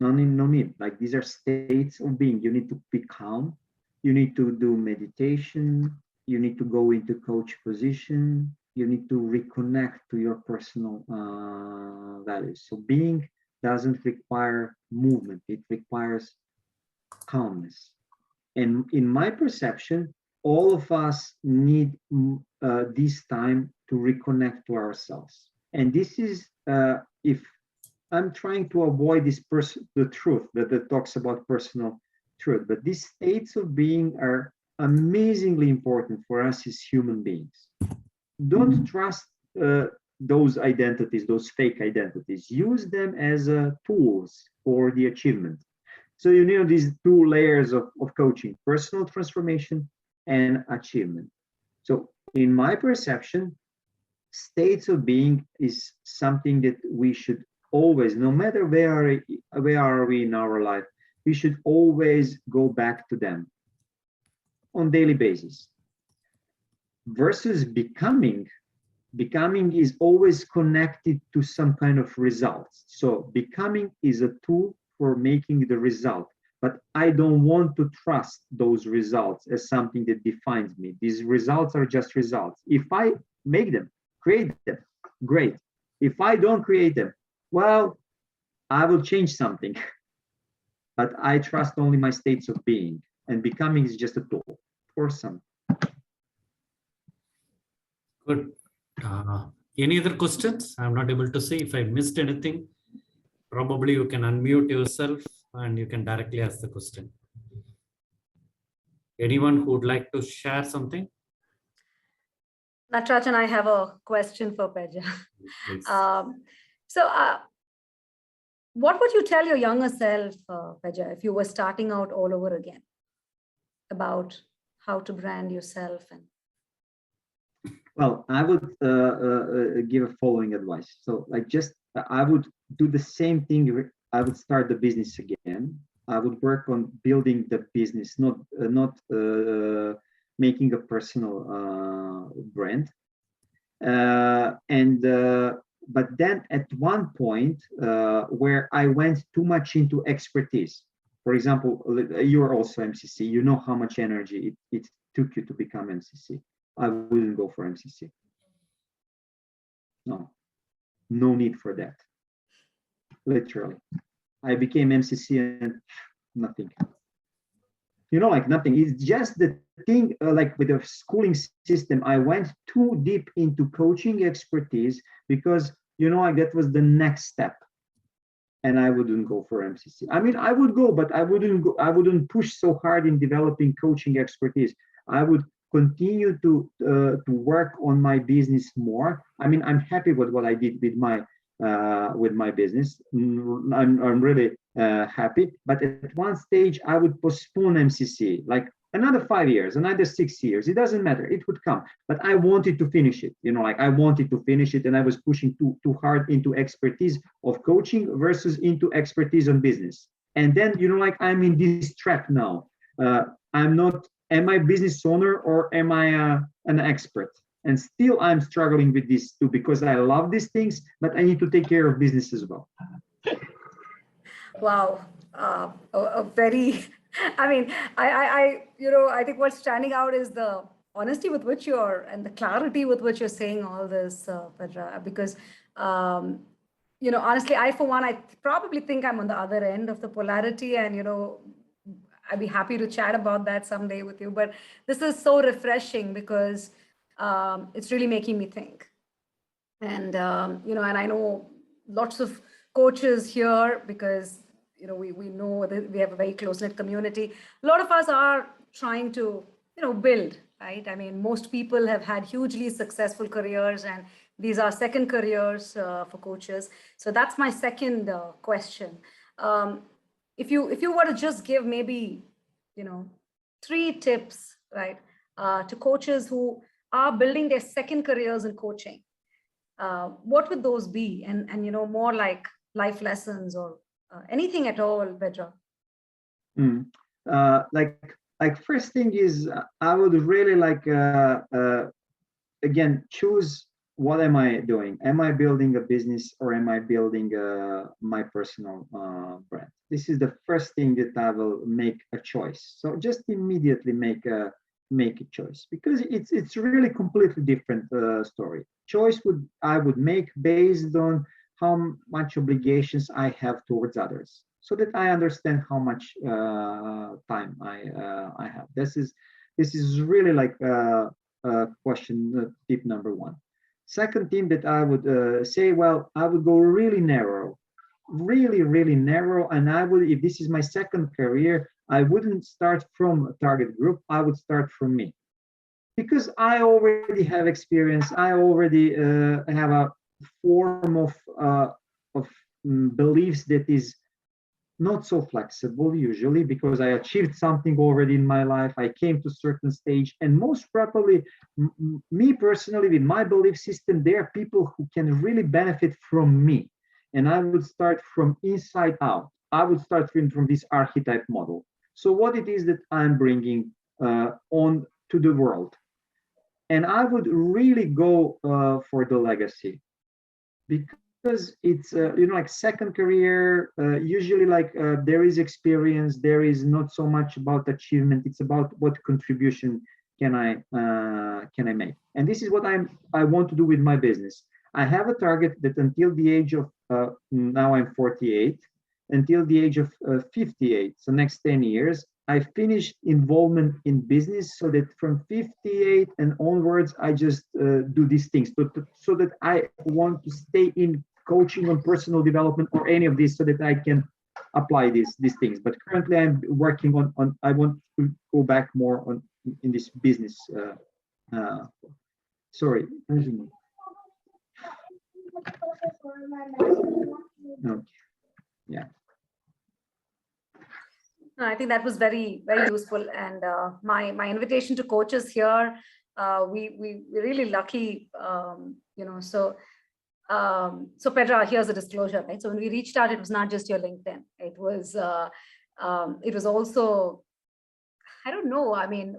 No need. Like these are states of being. You need to be calm. You need to do meditation. You need to go into coach position. You need to reconnect to your personal values. So being doesn't require movement. It requires calmness. And in my perception, all of us need this time to reconnect to ourselves. And this is if I'm trying to avoid the truth that talks about personal truth, but these states of being are amazingly important for us as human beings. Don't trust those identities, those fake identities. Use them as tools for the achievement. So you know these 2 layers of coaching: personal transformation and achievement. So in my perception, states of being is something that we should always, no matter where are we in our life, we should always go back to them on daily basis. Versus becoming is always connected to some kind of results. So becoming is a tool for making the result, but I don't want to trust those results as something that defines me. These results are just results. If I make them, create them, great. If I don't create them, well, I will change something. But I trust only my states of being, and becoming is just a tool for some. Good. Any other questions? I'm not able to see. If I missed anything, probably you can unmute yourself and you can directly ask the question. Anyone who would like to share something? Natarajan, I have a question for Pedja. What would you tell your younger self, Pedja, if you were starting out all over again about how to brand yourself? And well, I would give a following advice. So like I would do the same thing. I would start the business again. I would work on building the business, not making a personal brand. But then at one point where I went too much into expertise. For example, you're also MCC. You know how much energy it took you to become MCC. I wouldn't go for MCC. No need for that. Literally, I became MCC and nothing. Like nothing. It's just the thing, like with the schooling system, I went too deep into coaching expertise because, like that was the next step. And I wouldn't go for MCC. I mean, I would go, but I wouldn't push so hard in developing coaching expertise. I would continue to work on my business more. I mean, I'm happy with what I did with my business. I'm really happy. But at one stage, I would postpone MCC, like another 5 years, another 6 years. It doesn't matter. It would come. But I wanted to finish it. Like I wanted to finish it, and I was pushing too hard into expertise of coaching versus into expertise on business. And then, like I'm in this trap now. I'm not. Am I a business owner or am I an expert? And still I'm struggling with this too, because I love these things, but I need to take care of business as well. Wow. A very, I mean, I think what's standing out is the honesty with which and the clarity with which you're saying all this, Pedja, because, honestly, for one, I probably think I'm on the other end of the polarity, and, I'd be happy to chat about that someday with you, but this is so refreshing because it's really making me think. And, and I know lots of coaches here because, we know that we have a very close-knit community. A lot of us are trying to, build, right? I mean, most people have had hugely successful careers, and these are second careers for coaches. So that's my second question. If you were to just give maybe, 3 tips, right, to coaches who are building their second careers in coaching, what would those be? And more like life lessons or anything at all, Pedja? Like first thing is I would really like again choose, what am I doing? Am I building a business or am I building my personal brand? This is the first thing that I will make a choice. So just immediately make a choice, because it's really completely different story. Choice I would make based on how much obligations I have towards others, so that I understand how much time I have. This is really like question tip number 1. Second thing that I would say, well, I would go really narrow, really narrow. And I would, if this is my second career, I wouldn't start from a target group. I would start from me, because I already have experience. I already have a form of beliefs that is not so flexible usually, because I achieved something already in my life. I came to a certain stage, and most probably me personally, with my belief system, there are people who can really benefit from me. And I would start from inside out. I would start from this archetype model. So what it is that I'm bringing on to the world. And I would really go for the legacy, because it's like second career, usually like there is experience, there is not so much about achievement. It's about what contribution can I make. And this is what I want to do with my business. I have a target that until the age of now I'm 48, until the age of 58, so next 10 years, I finished involvement in business, so that from 58 and onwards, I just do these things, so that I want to stay in coaching on personal development or any of this, so that I can apply these things. But currently I'm working on I want to go back more on in this business. Sorry. Okay. Yeah. I think that was very, very useful. And my invitation to coaches here, we're really lucky, So Pedja, here's a disclosure, right? So when we reached out, it was not just your LinkedIn. It was It was also, I don't know, I mean,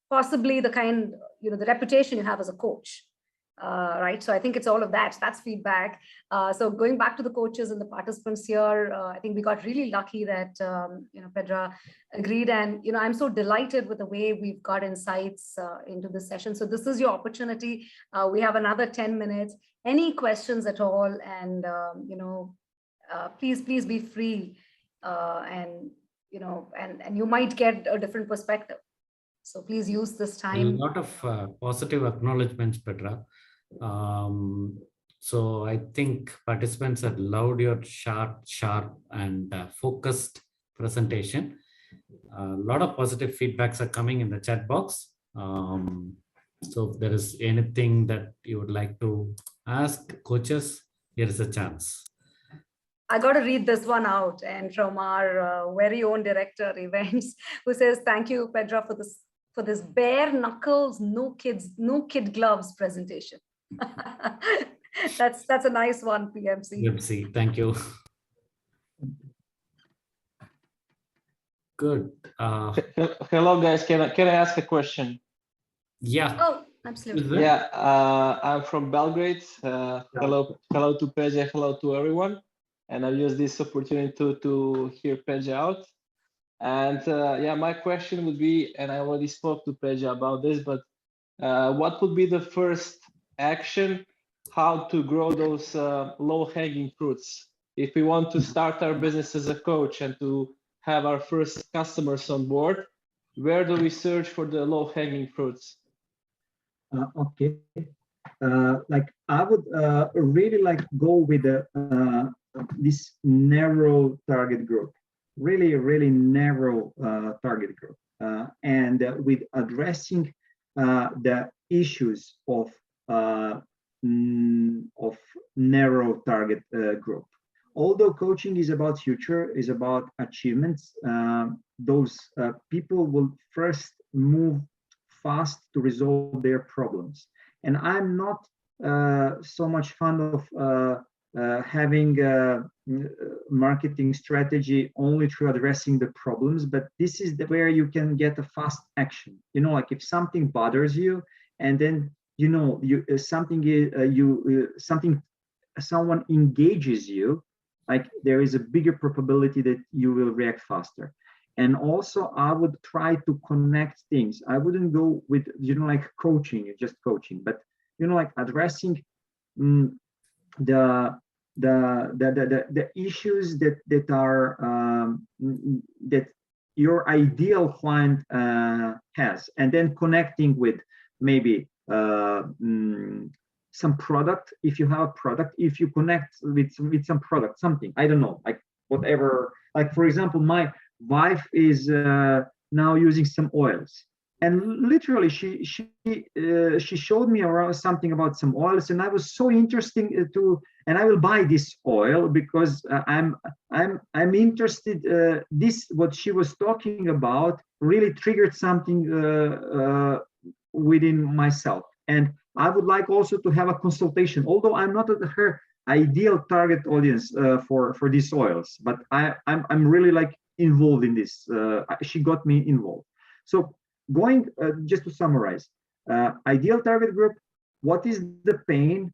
possibly the kind, the reputation you have as a coach. Right. So I think it's all of that. That's feedback. So going back to the coaches and the participants here, I think we got really lucky that, Pedja agreed. And, I'm so delighted with the way we've got insights into this session. So this is your opportunity. We have another 10 minutes. Any questions at all? And, please be free. And you might get a different perspective. So please use this time. A lot of positive acknowledgements, Pedja. So I think participants have loved your sharp and focused presentation. A lot of positive feedbacks are coming in the chat box. So if there is anything that you would like to ask coaches, here is a chance. I got to read this one out, and from our very own director events, who says, "Thank you, Pedja, for this bare knuckles, no kid gloves presentation." That's a nice one, PMC. PMC, thank you. Good. Hello, guys. Can I ask a question? Yeah. Oh, absolutely. Yeah, I'm from Belgrade. Hello to Pedja. Hello to everyone. And I'll use this opportunity to hear Pedja out. And yeah, my question would be, and I already spoke to Pedja about this, but what would be the first action, how to grow those low-hanging fruits? If we want to start our business as a coach and to have our first customers on board, where do we search for the low-hanging fruits? Okay. Like I would really like go with this narrow target group, really narrow target group, and with addressing the issues of narrow target group. Although coaching is about future, is about achievements, those people will first move fast to resolve their problems. And I'm not so much fond of having a marketing strategy only through addressing the problems, but this is where you can get a fast action. Like if something bothers you, and then someone engages you, like there is a bigger probability that you will react faster. And also I would try to connect things. I wouldn't go with, like coaching, just coaching, but, like addressing the issues that are, that your ideal client has, and then connecting with maybe some product. If you have a product, if you connect with some product, something, I don't know, like whatever, like for example, my wife is now using some oils, and literally she showed me around something about some oils, and I was so interested and I will buy this oil because I'm interested. This what she was talking about really triggered something within myself, and I would like also to have a consultation, although I'm not her ideal target audience for these oils, but I'm really like involved in this. She got me involved. So going just to summarize, ideal target group, what is the pain,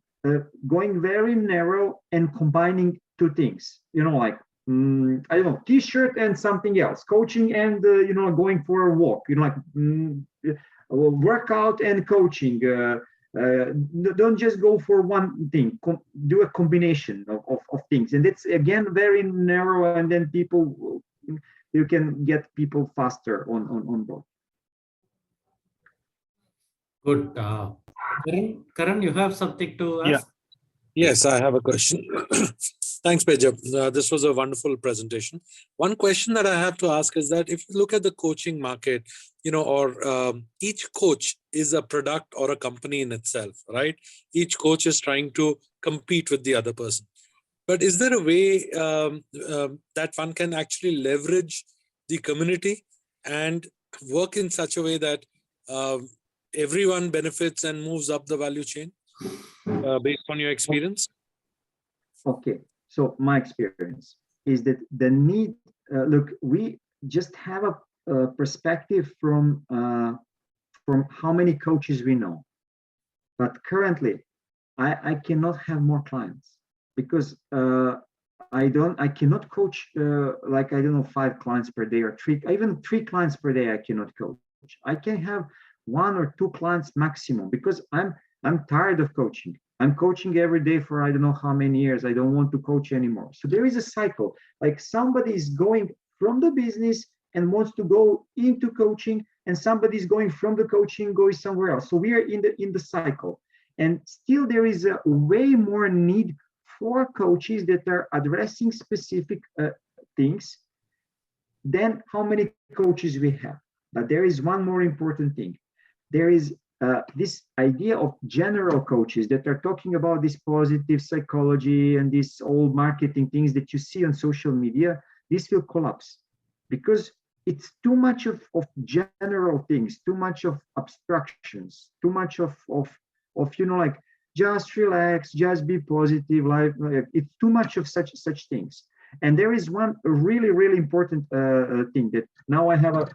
going very narrow and combining two things, like I don't know, t-shirt and something else, coaching and going for a walk, like workout and coaching. Don't just go for one thing, do a combination of things, and it's again very narrow, and then you can get people faster on board. Good. Karan, you have something to ask? Yeah. Yes, I have a question. Thanks, Pedja. This was a wonderful presentation. One question that I have to ask is that if you look at the coaching market, or each coach is a product or a company in itself, right? Each coach is trying to compete with the other person. But is there a way that one can actually leverage the community and work in such a way that everyone benefits and moves up the value chain based on your experience? Okay, so my experience is that the need, look, we just have a perspective from how many coaches we know. But currently, I cannot have more clients because I cannot coach like, I don't know, 5 clients per day or even 3 clients per day. I cannot coach. I can have 1 or 2 clients maximum because I'm tired of coaching. I'm coaching every day for I don't know how many years. I don't want to coach anymore. So there is a cycle. Like somebody is going from the business and wants to go into coaching, and somebody is going from the coaching, going somewhere else. So we are in the cycle. And still there is a way more need for coaches that are addressing specific things than how many coaches we have. But there is one more important thing. There is this idea of general coaches that are talking about this positive psychology and these old marketing things that you see on social media. This will collapse because it's too much of general things, too much of abstractions, too much of like just relax, just be positive, like it's too much of such things. And there is one really important thing that now I have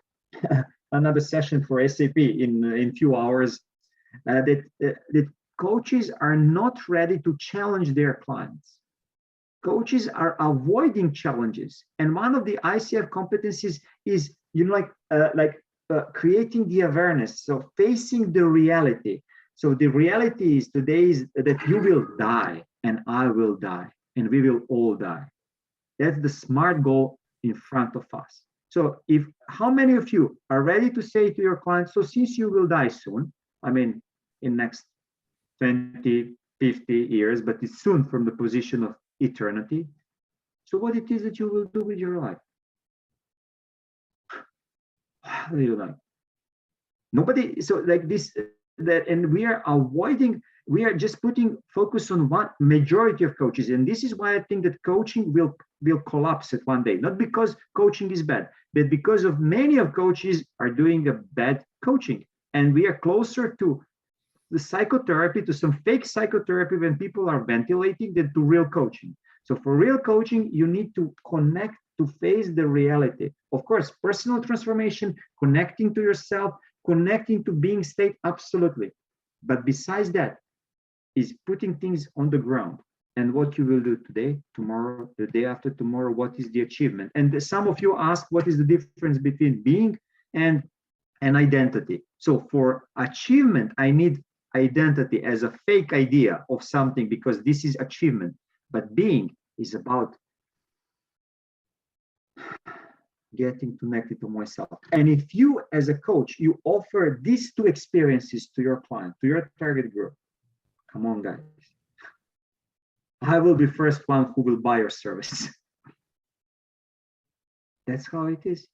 another session for SAP in few hours, that coaches are not ready to challenge their clients. Coaches are avoiding challenges, and one of the ICF competencies is creating the awareness, so facing the reality. So the reality is today is that you will die and I will die and we will all die. That's the SMART goal in front of us. So how many of you are ready to say to your clients, so since you will die soon, I mean, in next 20, 50 years, but it's soon from the position of eternity. So what it is that you will do with your life? How do you like? Nobody, so like this, that, and we are just putting focus on one majority of coaches. And this is why I think that coaching will collapse at one day, not because coaching is bad, but because of many of coaches are doing a bad coaching. And we are closer to the psychotherapy, to some fake psychotherapy when people are ventilating, than to real coaching. So for real coaching, you need to connect, to face the reality. Of course, personal transformation, connecting to yourself, connecting to being state, absolutely. But besides that, is putting things on the ground. And what you will do today, tomorrow, the day after tomorrow, what is the achievement? And some of you ask, what is the difference between being and an identity? So for achievement, I need identity as a fake idea of something, because this is achievement. But being is about getting connected to myself. And if you, as a coach, you offer these 2 experiences to your client, to your target group, come on, guys. I will be first one who will buy your service. That's how it is.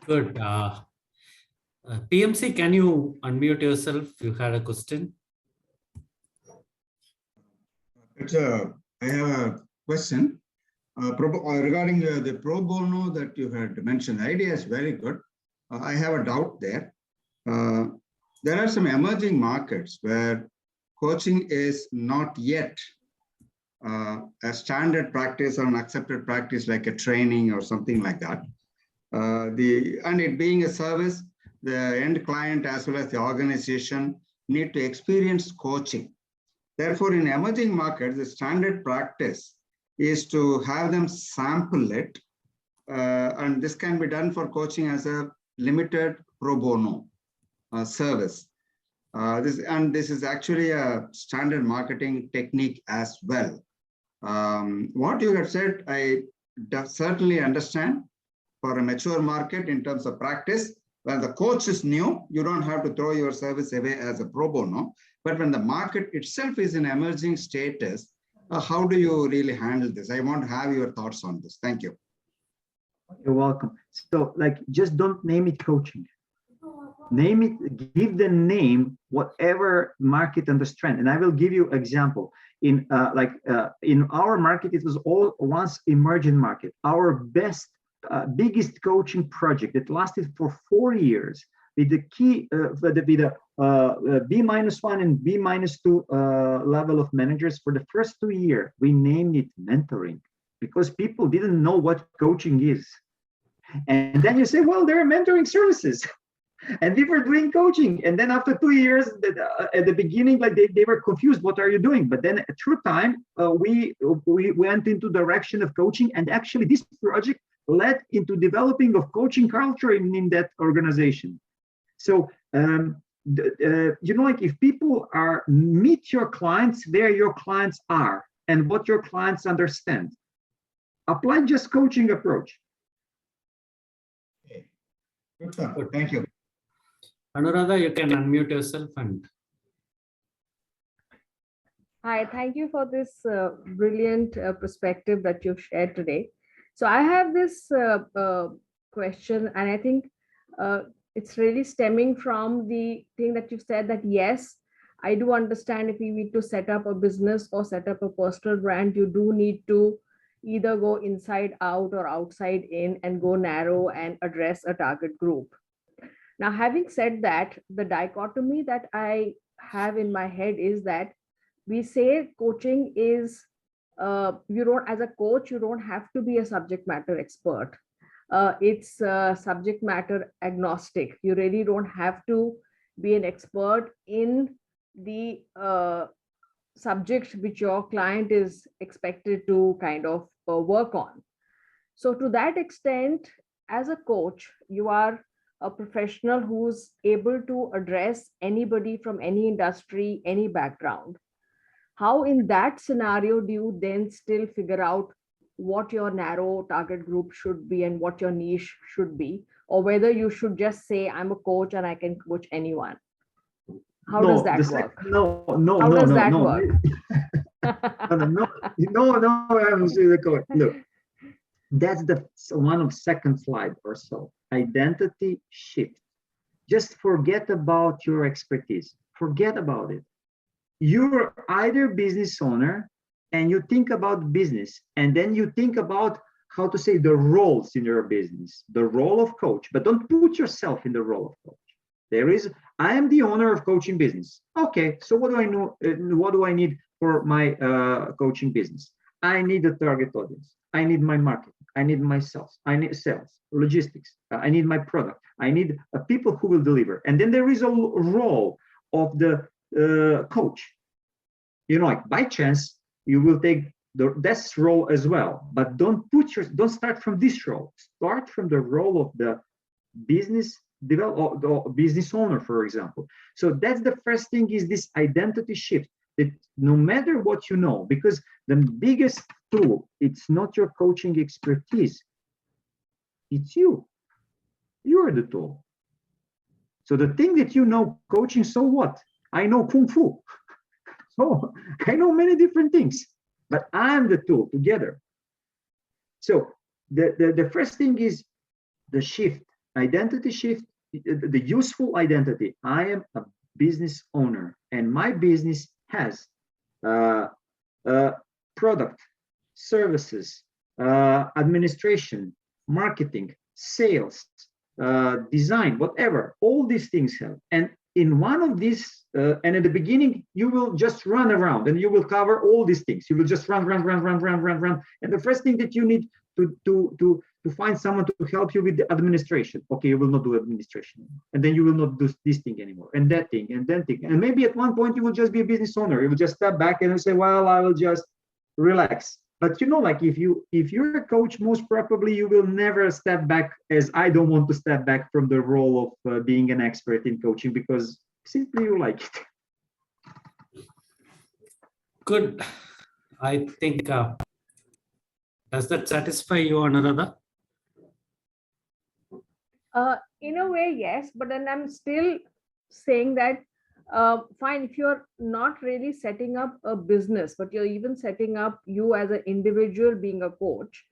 Good. PMC, can you unmute yourself? You had a question. I have a question regarding the pro bono that you had mentioned. The idea is very good. I have a doubt there. There are some emerging markets where coaching is not yet a standard practice or an accepted practice, like a training or something like that. And it being a service, the end client as well as the organization need to experience coaching. Therefore, in emerging markets, the standard practice is to have them sample it. And this can be done for coaching as a limited pro bono service. This is actually a standard marketing technique as well. What you have said, I certainly understand. For a mature market in terms of practice, when the coach is new, you don't have to throw your service away as a pro bono. But when the market itself is in emerging status, how do you really handle this? I want to have your thoughts on this. Thank you. You're welcome. So like, just don't name it coaching. Name it, give the name, whatever market understand. And I will give you example. In our market, it was all once emerging market. Our biggest coaching project that lasted for 4 years with the key B-1 and B-2 level of managers. For the first 2 years, we named it mentoring. because people didn't know what coaching is. And then you say, well, there are mentoring services. And we were doing coaching. And then after 2 years, at the beginning, like they were confused, what are you doing? But then through time, we went into direction of coaching. And actually this project led into developing of coaching culture in that organization. So, like if people meet your clients where your clients are and what your clients understand, apply just coaching approach. Okay. Good, sir. Thank you. Anuradha, you can unmute yourself and. Hi, thank you for this brilliant perspective that you've shared today. So I have this question, and I think it's really stemming from the thing that you've said that, yes, I do understand if you need to set up a business or set up a personal brand, you do need to either go inside out or outside in and go narrow and address a target group. Now, having said that, the dichotomy that I have in my head is that we say coaching is, you don't, as a coach, you don't have to be a subject matter expert. It's subject matter agnostic. You really don't have to be an expert in the subject which your client is expected to kind of work on. So to that extent, as a coach, you are a professional who's able to address anybody from any industry, any background. How in that scenario do you then still figure out what your narrow target group should be and what your niche should be, or whether you should just say, I'm a coach and I can coach anyone? How does that work? How does that work? Look, that's the one of second slide or so. Identity shift. Just forget about your expertise. Forget about it. You're either business owner and you think about business, and then you think about how to say the roles in your business, the role of coach, but don't put yourself in the role of coach. There is, I am the owner of coaching business. Okay, so what do I know? What do I need for my coaching business? I need a target audience. I need my marketing. I need my sales. I need sales, logistics. I need my product. I need people who will deliver. And then there is a role of the coach. Like by chance, you will take this role as well, but don't start from this role. Start from the role of the business business owner, for example. So that's the first thing, is this identity shift. That no matter what you know, because the biggest tool, it's not your coaching expertise, it's you. You're the tool. So the thing that you know coaching, so what? I know Kung Fu. So I know many different things, but I'm the tool together. So the first thing is the shift, identity shift, the useful identity. I am a business owner and my business has product, services, administration, marketing, sales, design, whatever, all these things have. And in one of these, and at the beginning, you will just run around and you will cover all these things. You will just run. And the first thing that you need to find someone to help you with the administration. Okay, you will not do administration. And then you will not do this thing anymore, and that thing, and that thing. And maybe at one point you will just be a business owner. You will just step back and say, well, I will just relax. But like if you're a coach, most probably you will never step back, as I don't want to step back from the role of being an expert in coaching, because simply you like it. Good. I think, does that satisfy you, Anuradha? In a way, yes, but then I'm still saying that fine, if you're not really setting up a business, but you're even setting up you as an individual being a coach,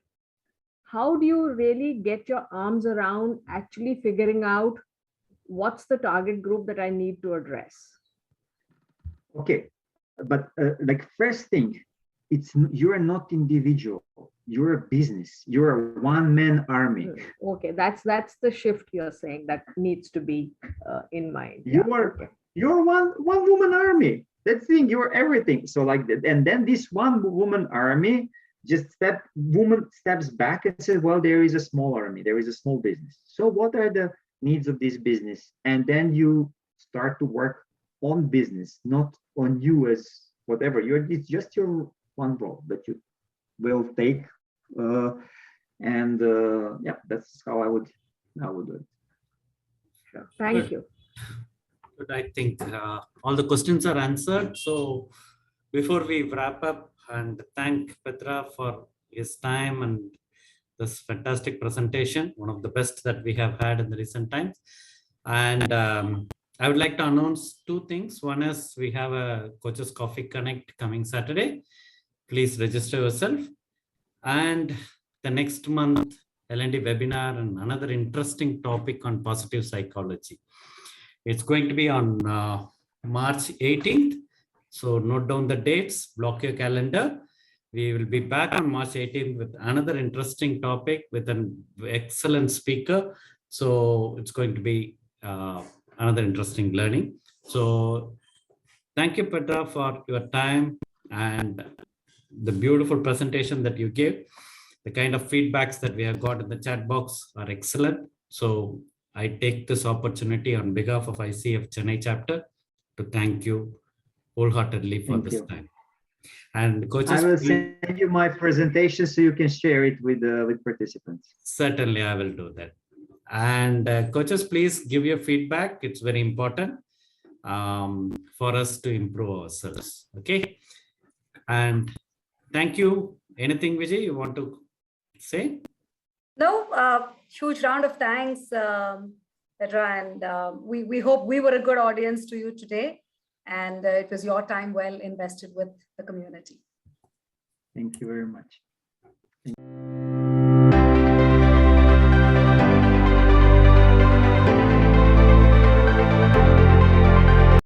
how do you really get your arms around actually figuring out what's the target group that I need to address? Okay, but like first thing, you're not individual. You're a business. You're a one-man army. Okay, that's the shift you're saying that needs to be in mind. You're one woman army. That thing, you're everything. So like, and then this one woman army woman steps back and says, well, there is a small army, there is a small business. So what are the needs of this business? And then you start to work on business, not on you as whatever. It's just your one role that you will take. Yeah, that's how I would do it. Sure. Thank you. But I think all the questions are answered. So before we wrap up, and thank Petra for his time and this fantastic presentation, one of the best that we have had in the recent times. And I would like to announce two things. One is we have a Coaches Coffee Connect coming Saturday. Please register yourself. And the next month, L&D webinar and another interesting topic on positive psychology. It's going to be on March 18th. So note down the dates, block your calendar. We will be back on March 18th with another interesting topic with an excellent speaker. So it's going to be another interesting learning. So thank you, Petra, for your time and the beautiful presentation that you gave. The kind of feedbacks that we have got in the chat box are excellent. So I take this opportunity on behalf of ICF Chennai chapter to thank you wholeheartedly for this time. And coaches, I will send you my presentation so you can share it with participants. Certainly, I will do that. And coaches, please give your feedback. It's very important for us to improve ourselves. Okay. And thank you. Anything, Vijay, you want to say? No, huge round of thanks, Petra, and we hope we were a good audience to you today, and it was your time well invested with the community. Thank you very much.